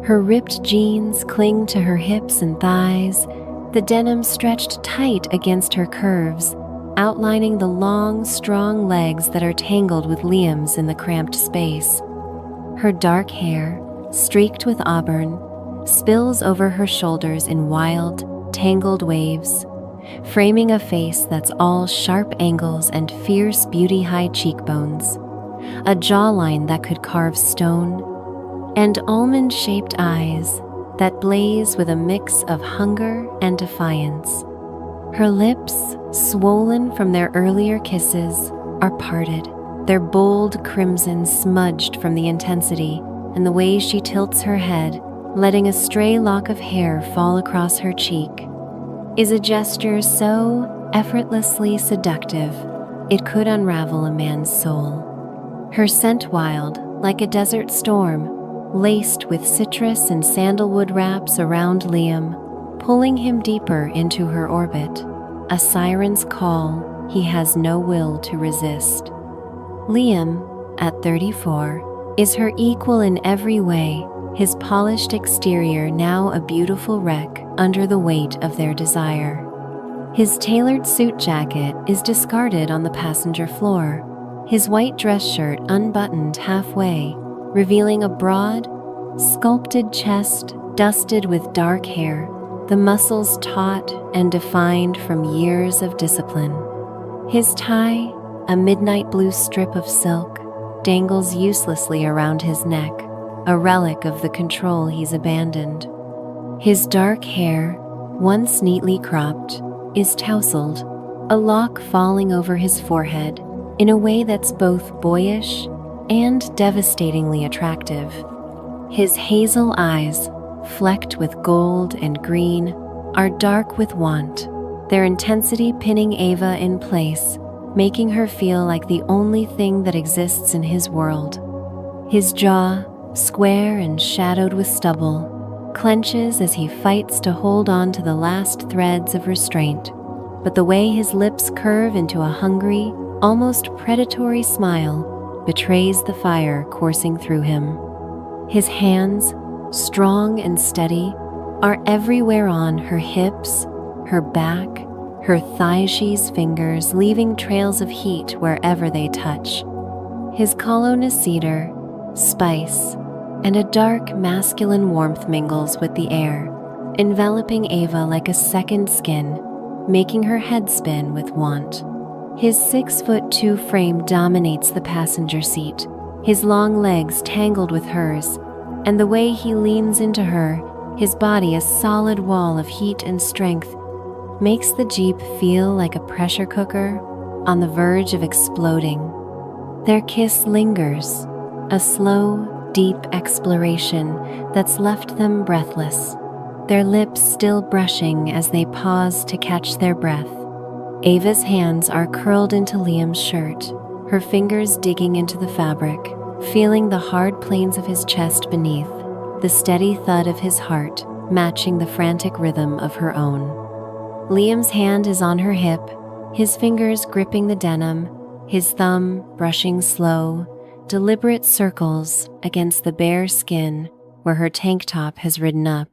Her ripped jeans cling to her hips and thighs, the denim stretched tight against her curves, outlining the long, strong legs that are tangled with Liam's in the cramped space. Her dark hair, streaked with auburn, spills over her shoulders in wild, tangled waves, framing a face that's all sharp angles and fierce beauty-high cheekbones, a jawline that could carve stone, and almond-shaped eyes that blaze with a mix of hunger and defiance. Her lips, swollen from their earlier kisses, are parted, their bold crimson smudged from the intensity and the way she tilts her head, letting a stray lock of hair fall across her cheek, is a gesture so effortlessly seductive it could unravel a man's soul. Her scent wild, like a desert storm, laced with citrus and sandalwood wraps around Liam, pulling him deeper into her orbit, a siren's call he has no will to resist. Liam, at 34, is her equal in every way, his polished exterior now a beautiful wreck under the weight of their desire. His tailored suit jacket is discarded on the passenger floor, his white dress shirt unbuttoned halfway, revealing a broad, sculpted chest dusted with dark hair, the muscles taut and defined from years of discipline. His tie, a midnight blue strip of silk, dangles uselessly around his neck, a relic of the control he's abandoned. His dark hair, once neatly cropped, is tousled, a lock falling over his forehead in a way that's both boyish and devastatingly attractive. His hazel eyes, flecked with gold and green, are dark with want, their intensity pinning Ava in place, making her feel like the only thing that exists in his world. His jaw, square and shadowed with stubble, clenches as he fights to hold on to the last threads of restraint, but the way his lips curve into a hungry, almost predatory smile betrays the fire coursing through him. His hands, strong and steady, are everywhere on her hips, her back, her thigh-sheath fingers leaving trails of heat wherever they touch. His cologne is cedar, spice, and a dark masculine warmth mingles with the air, enveloping Ava like a second skin, making her head spin with want. His 6'2" frame dominates the passenger seat, his long legs tangled with hers, and the way he leans into her, his body a solid wall of heat and strength, makes the Jeep feel like a pressure cooker on the verge of exploding. Their kiss lingers, a slow, deep exploration that's left them breathless, their lips still brushing as they pause to catch their breath. Ava's hands are curled into Liam's shirt, her fingers digging into the fabric, feeling the hard planes of his chest beneath, the steady thud of his heart matching the frantic rhythm of her own. Liam's hand is on her hip, his fingers gripping the denim, his thumb brushing slow, deliberate circles against the bare skin where her tank top has ridden up.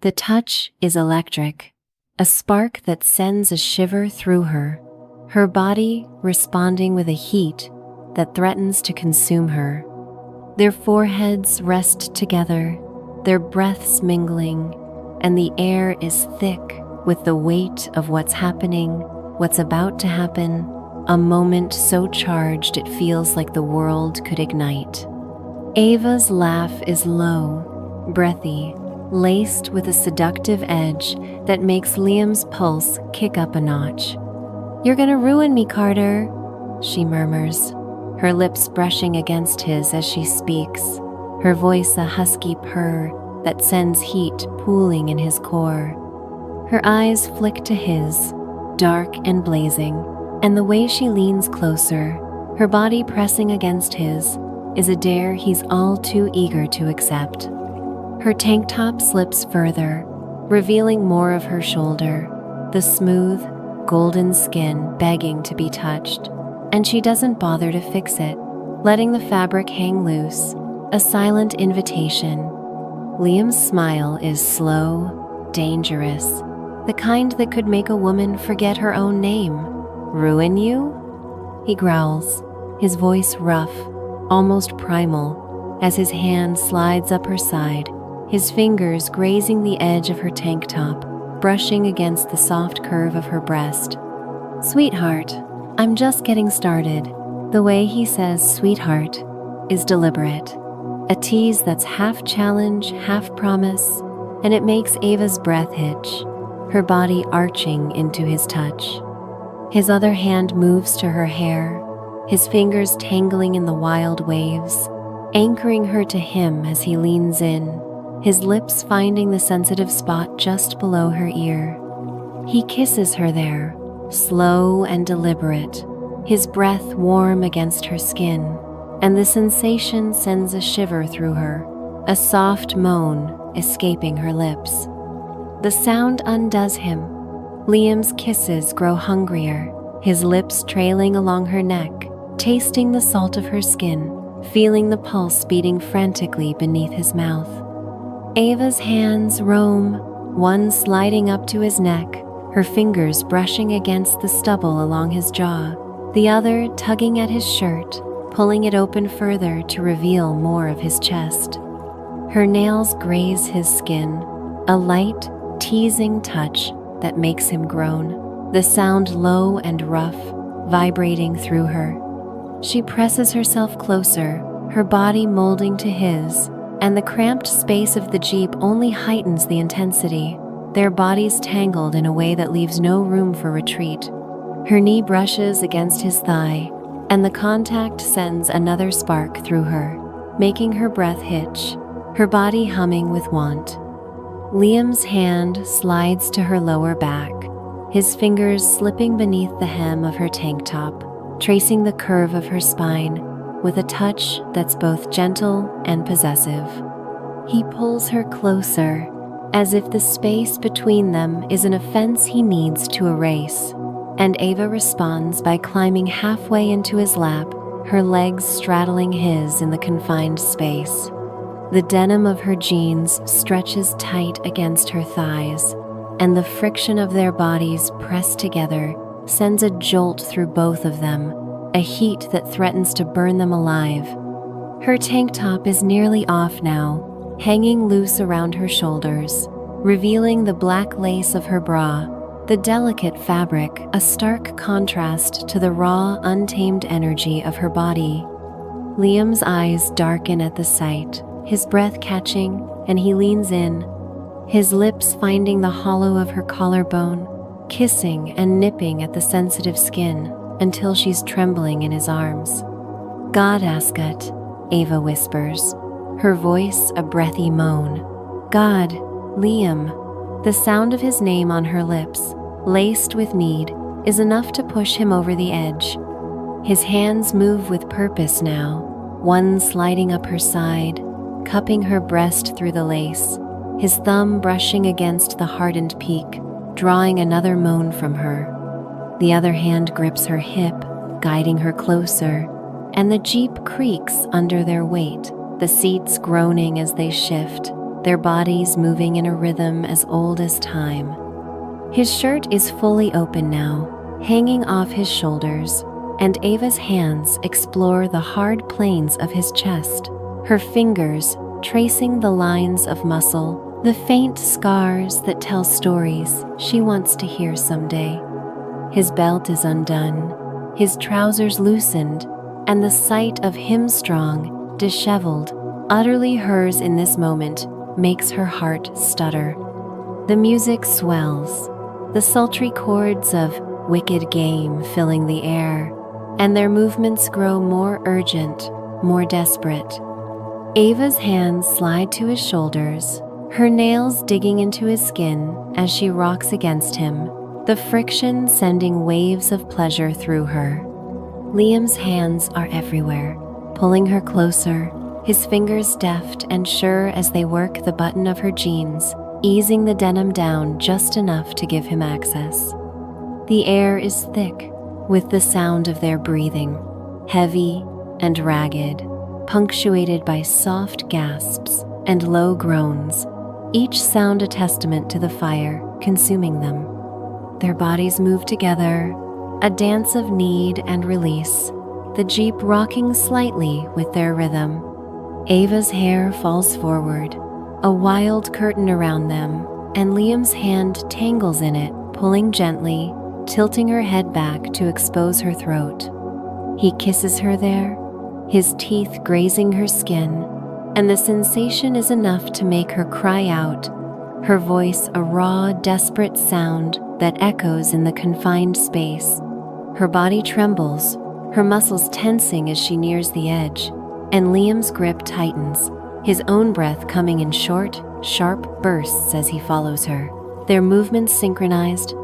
The touch is electric, a spark that sends a shiver through her body responding with a heat that threatens to consume her. Their foreheads rest together, their breaths mingling, and the air is thick with the weight of what's happening, what's about to happen, a moment so charged it feels like the world could ignite. Ava's laugh is low, breathy, laced with a seductive edge that makes Liam's pulse kick up a notch. "You're gonna ruin me, Carter," she murmurs, her lips brushing against his as she speaks, her voice a husky purr that sends heat pooling in his core. Her eyes flick to his, dark and blazing, and the way she leans closer, her body pressing against his, is a dare he's all too eager to accept. Her tank top slips further, revealing more of her shoulder, the smooth, golden skin begging to be touched, and she doesn't bother to fix it, letting the fabric hang loose, a silent invitation. Liam's smile is slow, dangerous, the kind that could make a woman forget her own name. "Ruin you?" he growls, his voice rough, almost primal, as his hand slides up her side, his fingers grazing the edge of her tank top, brushing against the soft curve of her breast. "Sweetheart, I'm just getting started." The way he says "sweetheart" is deliberate, a tease that's half challenge, half promise, and it makes Ava's breath hitch, her body arching into his touch. His other hand moves to her hair, his fingers tangling in the wild waves, anchoring her to him as he leans in, his lips finding the sensitive spot just below her ear. He kisses her there, slow and deliberate, his breath warm against her skin, and the sensation sends a shiver through her, a soft moan escaping her lips. The sound undoes him. Liam's kisses grow hungrier, his lips trailing along her neck, tasting the salt of her skin, feeling the pulse beating frantically beneath his mouth. Ava's hands roam, one sliding up to his neck, her fingers brushing against the stubble along his jaw, the other tugging at his shirt, pulling it open further to reveal more of his chest. Her nails graze his skin, a light, teasing touch that makes him groan, the sound low and rough, vibrating through her. She presses herself closer, her body molding to his, and the cramped space of the Jeep only heightens the intensity, their bodies tangled in a way that leaves no room for retreat. Her knee brushes against his thigh, and the contact sends another spark through her, making her breath hitch, her body humming with want. Liam's hand slides to her lower back, his fingers slipping beneath the hem of her tank top, tracing the curve of her spine with a touch that's both gentle and possessive. He pulls her closer, as if the space between them is an offense he needs to erase, and Ava responds by climbing halfway into his lap, her legs straddling his in the confined space. The denim of her jeans stretches tight against her thighs, and the friction of their bodies pressed together sends a jolt through both of them, a heat that threatens to burn them alive. Her tank top is nearly off now, hanging loose around her shoulders, revealing the black lace of her bra, the delicate fabric a stark contrast to the raw, untamed energy of her body. Liam's eyes darken at the sight, his breath catching, and he leans in, his lips finding the hollow of her collarbone, kissing and nipping at the sensitive skin until she's trembling in his arms. "God, Ascot," Ava whispers, her voice a breathy moan. "God, Liam." The sound of his name on her lips, laced with need, is enough to push him over the edge. His hands move with purpose now, one sliding up her side, cupping her breast through the lace, his thumb brushing against the hardened peak, drawing another moan from her. The other hand grips her hip, guiding her closer, and the Jeep creaks under their weight, the seats groaning as they shift, their bodies moving in a rhythm as old as time. His shirt is fully open now, hanging off his shoulders, and Ava's hands explore the hard planes of his chest, her fingers tracing the lines of muscle, the faint scars that tell stories she wants to hear someday. His belt is undone, his trousers loosened, and the sight of him strong, disheveled, utterly hers in this moment makes her heart stutter. The music swells, the sultry chords of "Wicked Game" filling the air, and their movements grow more urgent, more desperate. Ava's hands slide to his shoulders, her nails digging into his skin as she rocks against him, the friction sending waves of pleasure through her. Liam's hands are everywhere, pulling her closer, his fingers deft and sure as they work the button of her jeans, easing the denim down just enough to give him access. The air is thick with the sound of their breathing, heavy and ragged, punctuated by soft gasps and low groans, each sound a testament to the fire consuming them. Their bodies move together, a dance of need and release, the Jeep rocking slightly with their rhythm. Ava's hair falls forward, a wild curtain around them, and Liam's hand tangles in it, pulling gently, tilting her head back to expose her throat. He kisses her there, his teeth grazing her skin, and the sensation is enough to make her cry out, her voice a raw, desperate sound that echoes in the confined space. Her body trembles, her muscles tensing as she nears the edge, and Liam's grip tightens, his own breath coming in short, sharp bursts as he follows her, their movements synchronized,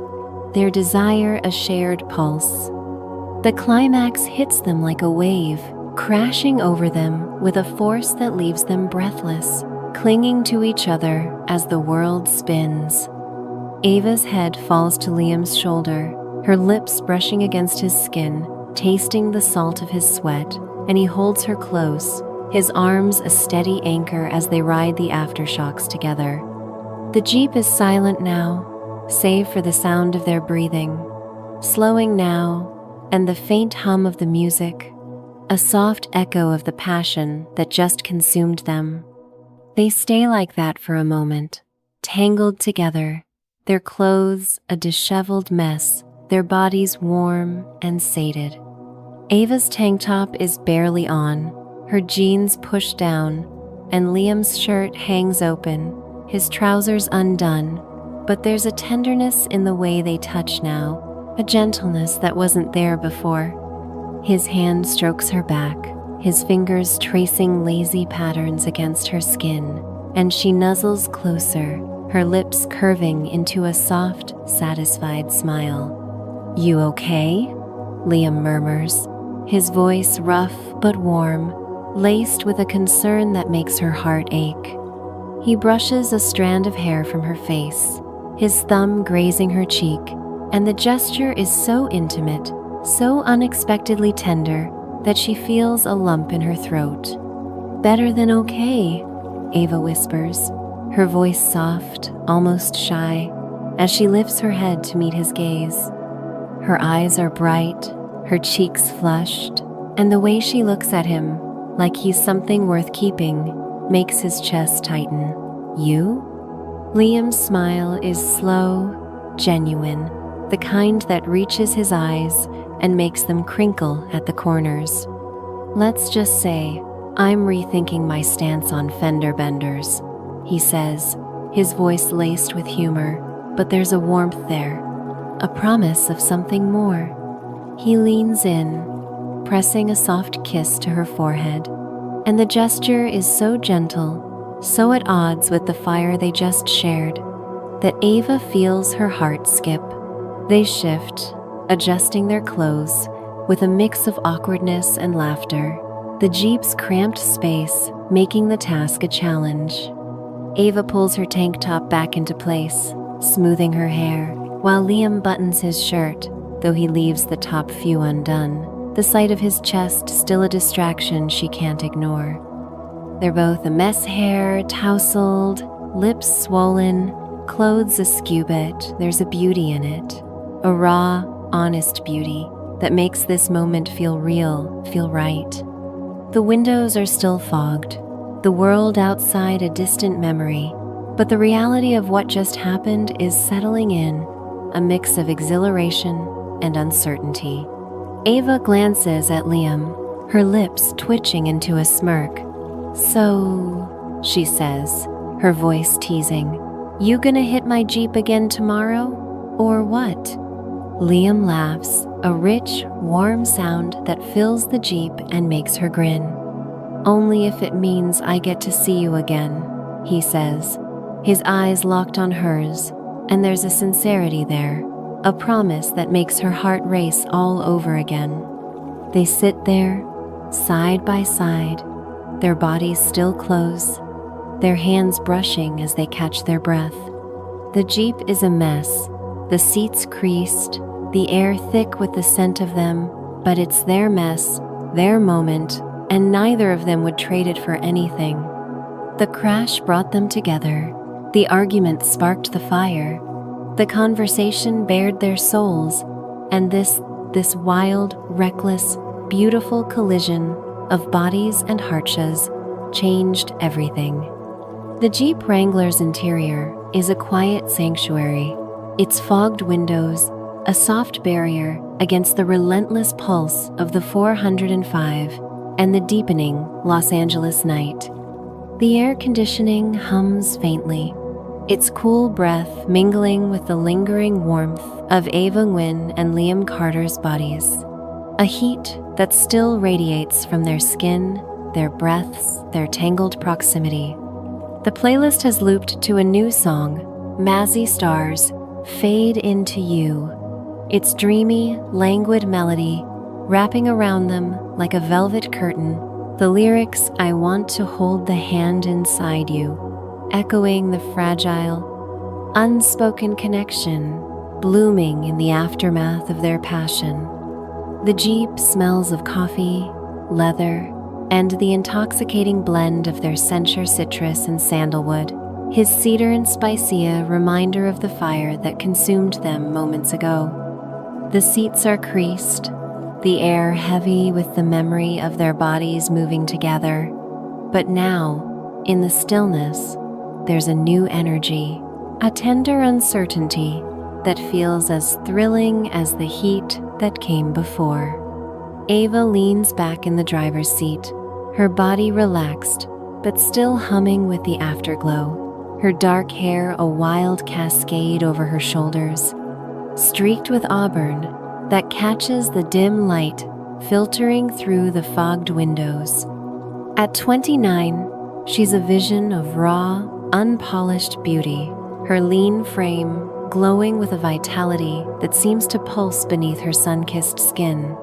their desire a shared pulse. The climax hits them like a wave, crashing over them with a force that leaves them breathless, clinging to each other as the world spins. Ava's head falls to Liam's shoulder, her lips brushing against his skin, tasting the salt of his sweat, and he holds her close, his arms a steady anchor as they ride the aftershocks together. The Jeep is silent now, save for the sound of their breathing, slowing now, and the faint hum of the music, a soft echo of the passion that just consumed them. They stay like that for a moment, tangled together, their clothes a disheveled mess, their bodies warm and sated. Ava's tank top is barely on, her jeans pushed down, and Liam's shirt hangs open, his trousers undone, but there's a tenderness in the way they touch now, a gentleness that wasn't there before. His hand strokes her back, his fingers tracing lazy patterns against her skin, and she nuzzles closer, her lips curving into a soft, satisfied smile. "You okay?" Liam murmurs, his voice rough but warm, laced with a concern that makes her heart ache. He brushes a strand of hair from her face, his thumb grazing her cheek, and the gesture is so intimate, so unexpectedly tender, that she feels a lump in her throat. "Better than okay," Ava whispers, her voice soft, almost shy, as she lifts her head to meet his gaze. Her eyes are bright, her cheeks flushed, and the way she looks at him, like he's something worth keeping, makes his chest tighten. "You?" Liam's smile is slow, genuine, the kind that reaches his eyes and makes them crinkle at the corners. "Let's just say, I'm rethinking my stance on fender benders," he says, his voice laced with humor, but there's a warmth there, a promise of something more. He leans in, pressing a soft kiss to her forehead, and the gesture is so gentle, so at odds with the fire they just shared, that Ava feels her heart skip. They shift, adjusting their clothes, with a mix of awkwardness and laughter, the Jeep's cramped space making the task a challenge. Ava pulls her tank top back into place, smoothing her hair, while Liam buttons his shirt, though he leaves the top few undone, the sight of his chest still a distraction she can't ignore. They're both a mess hair, tousled, lips swollen, clothes askew bit, there's a beauty in it, a raw, honest beauty that makes this moment feel real, feel right. The windows are still fogged, the world outside a distant memory, but the reality of what just happened is settling in, a mix of exhilaration and uncertainty. Ava glances at Liam, her lips twitching into a smirk. "So," she says, her voice teasing, "you gonna hit my Jeep again tomorrow? Or what?" Liam laughs, a rich, warm sound that fills the Jeep and makes her grin. "Only if it means I get to see you again," he says, his eyes locked on hers, and there's a sincerity there, a promise that makes her heart race all over again. They sit there, side by side, their bodies still close, their hands brushing as they catch their breath. The Jeep is a mess, the seats creased, the air thick with the scent of them, but it's their mess, their moment, and neither of them would trade it for anything. The crash brought them together, the argument sparked the fire, the conversation bared their souls, and this wild, reckless, beautiful collision of bodies and hearts changed everything. The Jeep Wrangler's interior is a quiet sanctuary, its fogged windows a soft barrier against the relentless pulse of the 405 and the deepening Los Angeles night. The air conditioning hums faintly, its cool breath mingling with the lingering warmth of Ava Nguyen and Liam Carter's bodies, a heat that still radiates from their skin, their breaths, their tangled proximity. The playlist has looped to a new song, Mazzy Star's Fade Into You, its dreamy, languid melody wrapping around them like a velvet curtain, the lyrics, "I want to hold the hand inside you," echoing the fragile, unspoken connection blooming in the aftermath of their passion. The Jeep smells of coffee, leather, and the intoxicating blend of their Senture citrus and sandalwood, his cedar and spicy a reminder of the fire that consumed them moments ago. The seats are creased, the air heavy with the memory of their bodies moving together. But now, in the stillness, there's a new energy, a tender uncertainty that feels as thrilling as the heat that came before. Ava leans back in the driver's seat, her body relaxed, but still humming with the afterglow, her dark hair a wild cascade over her shoulders, streaked with auburn that catches the dim light filtering through the fogged windows. At 29, she's a vision of raw, unpolished beauty, her lean frame glowing with a vitality that seems to pulse beneath her sun-kissed skin.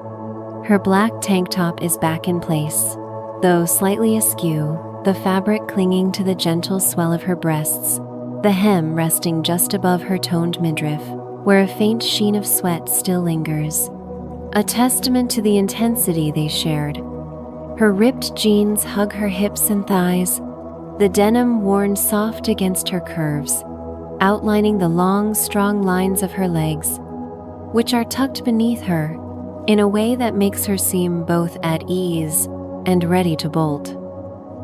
Her black tank top is back in place, though slightly askew, the fabric clinging to the gentle swell of her breasts, the hem resting just above her toned midriff, where a faint sheen of sweat still lingers, a testament to the intensity they shared. Her ripped jeans hug her hips and thighs, the denim worn soft against her curves, outlining the long, strong lines of her legs, which are tucked beneath her in a way that makes her seem both at ease and ready to bolt.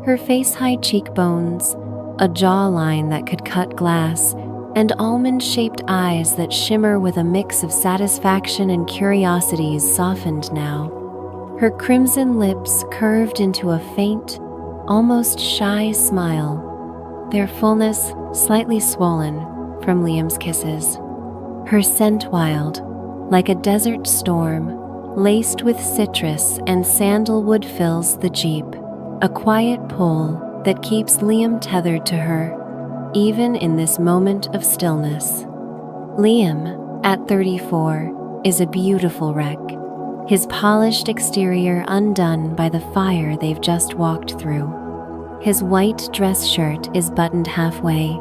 Her face-high cheekbones, a jawline that could cut glass, and almond-shaped eyes that shimmer with a mix of satisfaction and curiosity softened now. Her crimson lips curved into a faint, almost shy smile, their fullness slightly swollen from Liam's kisses. Her scent wild, like a desert storm, laced with citrus and sandalwood fills the Jeep, a quiet pull that keeps Liam tethered to her, even in this moment of stillness. Liam, at 34, is a beautiful wreck, his polished exterior undone by the fire they've just walked through. His white dress shirt is buttoned halfway,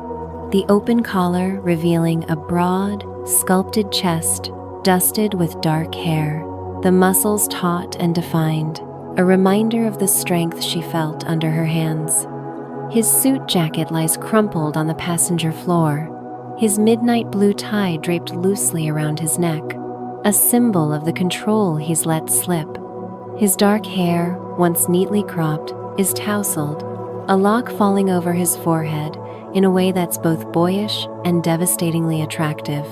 the open collar revealing a broad, sculpted chest dusted with dark hair, the muscles taut and defined, a reminder of the strength she felt under her hands. His suit jacket lies crumpled on the passenger floor, his midnight blue tie draped loosely around his neck, a symbol of the control he's let slip. His dark hair, once neatly cropped, is tousled, a lock falling over his forehead in a way that's both boyish and devastatingly attractive.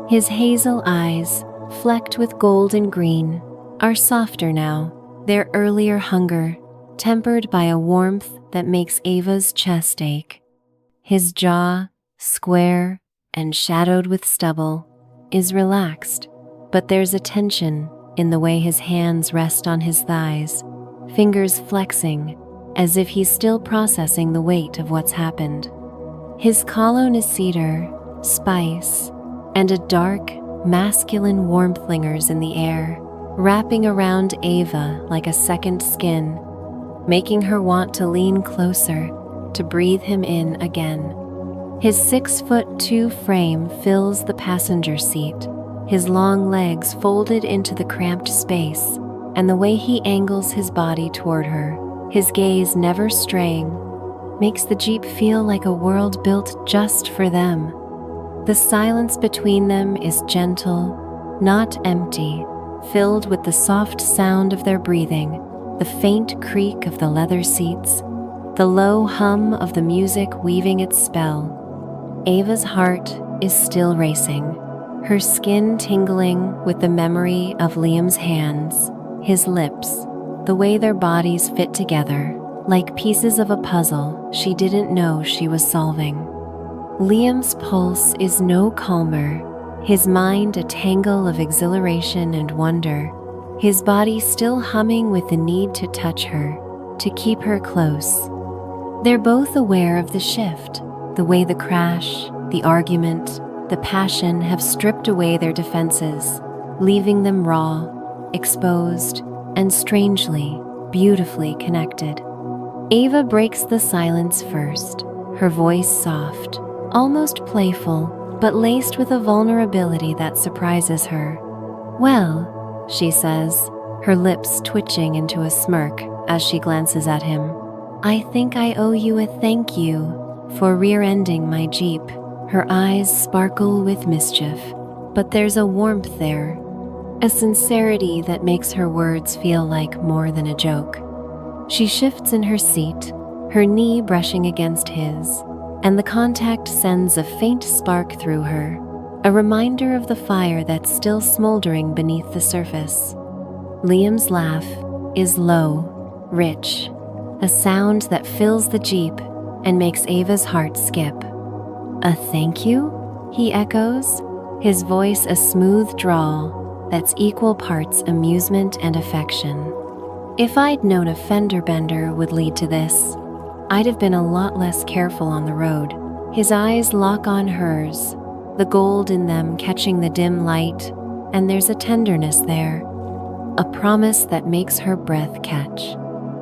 His hazel eyes, flecked with gold and green, are softer now, their earlier hunger tempered by a warmth that makes Ava's chest ache. His jaw, square and shadowed with stubble, is relaxed, but there's a tension in the way his hands rest on his thighs, fingers flexing as if he's still processing the weight of what's happened. His cologne is cedar, spice, and a dark, masculine warmth lingers in the air, wrapping around Ava like a second skin, making her want to lean closer to breathe him in again. His 6'2" frame fills the passenger seat, his long legs folded into the cramped space, and the way he angles his body toward her, his gaze never straying, makes the Jeep feel like a world built just for them. The silence between them is gentle, not empty, filled with the soft sound of their breathing, the faint creak of the leather seats, the low hum of the music weaving its spell. Ava's heart is still racing, her skin tingling with the memory of Liam's hands, his lips, the way their bodies fit together, like pieces of a puzzle she didn't know she was solving. Liam's pulse is no calmer, his mind a tangle of exhilaration and wonder, his body still humming with the need to touch her, to keep her close. They're both aware of the shift, the way the crash, the argument, the passion have stripped away their defenses, leaving them raw, exposed, and strangely, beautifully connected. Ava breaks the silence first, her voice soft, almost playful, but laced with a vulnerability that surprises her. "Well," she says, her lips twitching into a smirk as she glances at him, "I think I owe you a thank you for rear-ending my Jeep." Her eyes sparkle with mischief, but there's a warmth there, a sincerity that makes her words feel like more than a joke. She shifts in her seat, her knee brushing against his, and the contact sends a faint spark through her, a reminder of the fire that's still smoldering beneath the surface. Liam's laugh is low, rich, a sound that fills the Jeep and makes Ava's heart skip. "A thank you?" he echoes, his voice a smooth drawl that's equal parts amusement and affection. If I'd known a fender bender would lead to this, I'd have been a lot less careful on the road. His eyes lock on hers, the gold in them catching the dim light, and there's a tenderness there, a promise that makes her breath catch.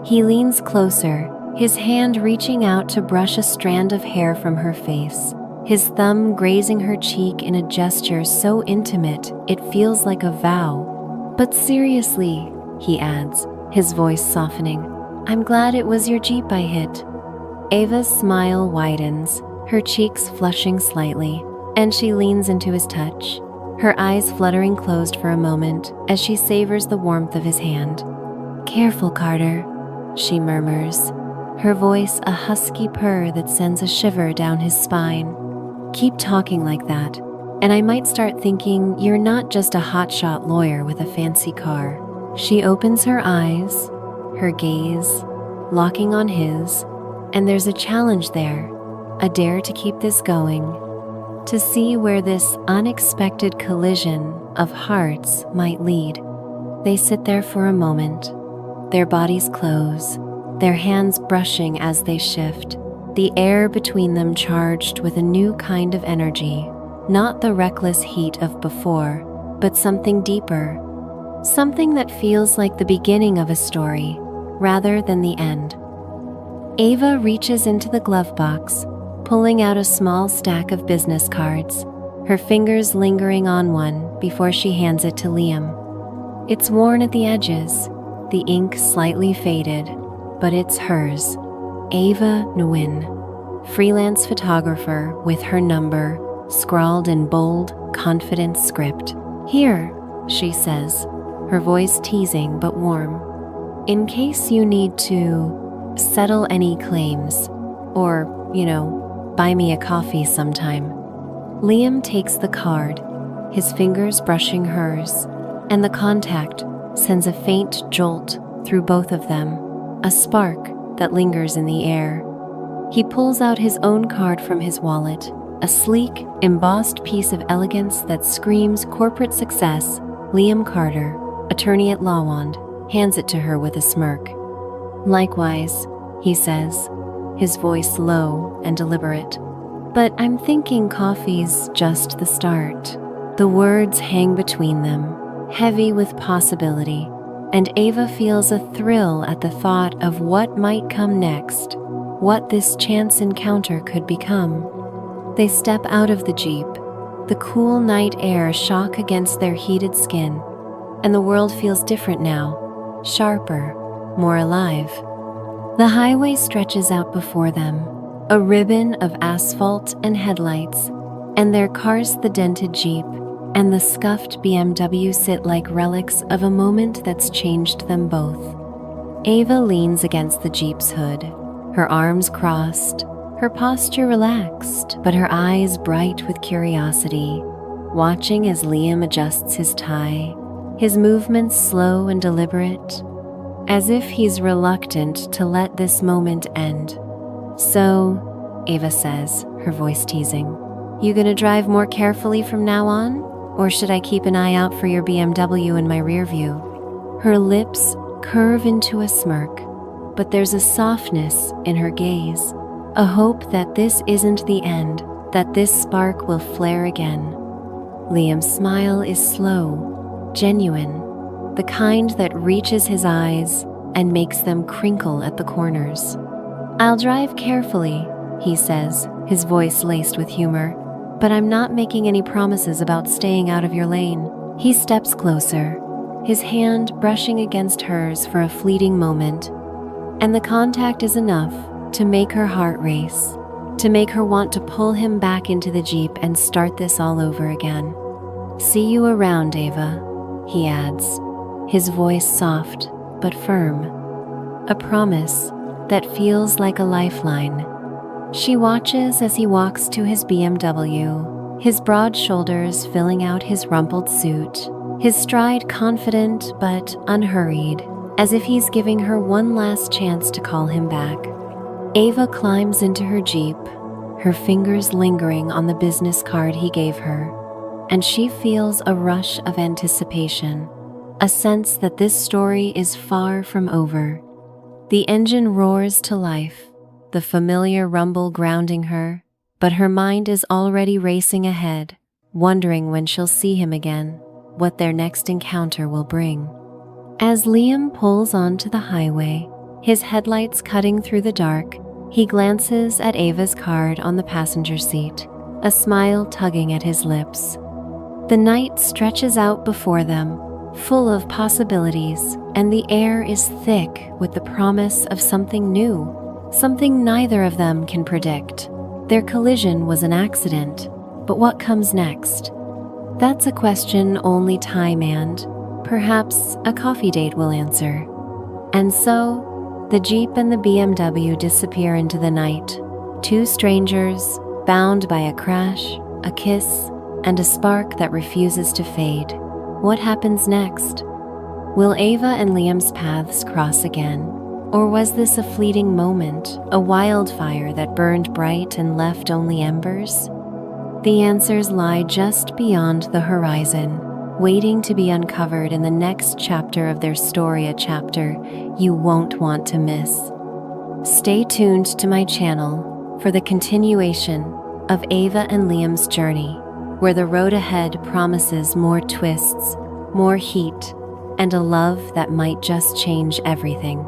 He leans closer, his hand reaching out to brush a strand of hair from her face, his thumb grazing her cheek in a gesture so intimate it feels like a vow. "But seriously," he adds, his voice softening, "I'm glad it was your Jeep I hit." Ava's smile widens, her cheeks flushing slightly, and she leans into his touch, her eyes fluttering closed for a moment as she savors the warmth of his hand. "Careful, Carter," she murmurs, her voice a husky purr that sends a shiver down his spine. "Keep talking like that, and I might start thinking you're not just a hotshot lawyer with a fancy car." She opens her eyes, her gaze locking on his, and there's a challenge there, a dare to keep this going, to see where this unexpected collision of hearts might lead. They sit there for a moment, their bodies close, their hands brushing as they shift, the air between them charged with a new kind of energy, not the reckless heat of before, but something deeper, something that feels like the beginning of a story rather than the end. Ava reaches into the glove box, pulling out a small stack of business cards, her fingers lingering on one before she hands it to Liam. It's worn at the edges, the ink slightly faded, but it's hers. Ava Nguyen, freelance photographer with her number, scrawled in bold, confident script. "Here," she says, her voice teasing but warm. "In case you need to settle any claims, or, buy me a coffee sometime." Liam takes the card, his fingers brushing hers, and the contact sends a faint jolt through both of them, a spark that lingers in the air. He pulls out his own card from his wallet, a sleek, embossed piece of elegance that screams corporate success. Liam Carter, attorney at Lawand, hands it to her with a smirk. "Likewise," he says, his voice low and deliberate. "But I'm thinking coffee's just the start." The words hang between them, heavy with possibility, and Ava feels a thrill at the thought of what might come next, what this chance encounter could become. They step out of the Jeep, the cool night air shock against their heated skin, and the world feels different now, sharper, more alive. The highway stretches out before them, a ribbon of asphalt and headlights, and their cars, the dented Jeep and the scuffed BMW, sit like relics of a moment that's changed them both. Ava leans against the Jeep's hood, her arms crossed, her posture relaxed, but her eyes bright with curiosity, watching as Liam adjusts his tie, his movements slow and deliberate, as if he's reluctant to let this moment end. "So," Ava says, her voice teasing, "you gonna drive more carefully from now on? Or should I keep an eye out for your BMW in my rear view?" Her lips curve into a smirk, but there's a softness in her gaze, a hope that this isn't the end, that this spark will flare again. Liam's smile is slow, genuine, the kind that reaches his eyes and makes them crinkle at the corners. "I'll drive carefully," he says, his voice laced with humor, "but I'm not making any promises about staying out of your lane." He steps closer, his hand brushing against hers for a fleeting moment, and the contact is enough to make her heart race, to make her want to pull him back into the Jeep and start this all over again. "See you around, Ava," he adds, his voice soft but firm, a promise that feels like a lifeline. She watches as he walks to his BMW, his broad shoulders filling out his rumpled suit, his stride confident but unhurried, as if he's giving her one last chance to call him back. Ava climbs into her Jeep, her fingers lingering on the business card he gave her, and she feels a rush of anticipation, a sense that this story is far from over. The engine roars to life, the familiar rumble grounding her, but her mind is already racing ahead, wondering when she'll see him again, what their next encounter will bring. As Liam pulls onto the highway, his headlights cutting through the dark, he glances at Ava's card on the passenger seat, a smile tugging at his lips. The night stretches out before them, full of possibilities, and the air is thick with the promise of something new, something neither of them can predict. Their collision was an accident, but what comes next? That's a question only time and, perhaps, a coffee date will answer. And so, the Jeep and the BMW disappear into the night, two strangers, bound by a crash, a kiss, and a spark that refuses to fade. What happens next? Will Ava and Liam's paths cross again? Or was this a fleeting moment, a wildfire that burned bright and left only embers? The answers lie just beyond the horizon, waiting to be uncovered in the next chapter of their story, a chapter you won't want to miss. Stay tuned to my channel for the continuation of Ava and Liam's journey, where the road ahead promises more twists, more heat, and a love that might just change everything.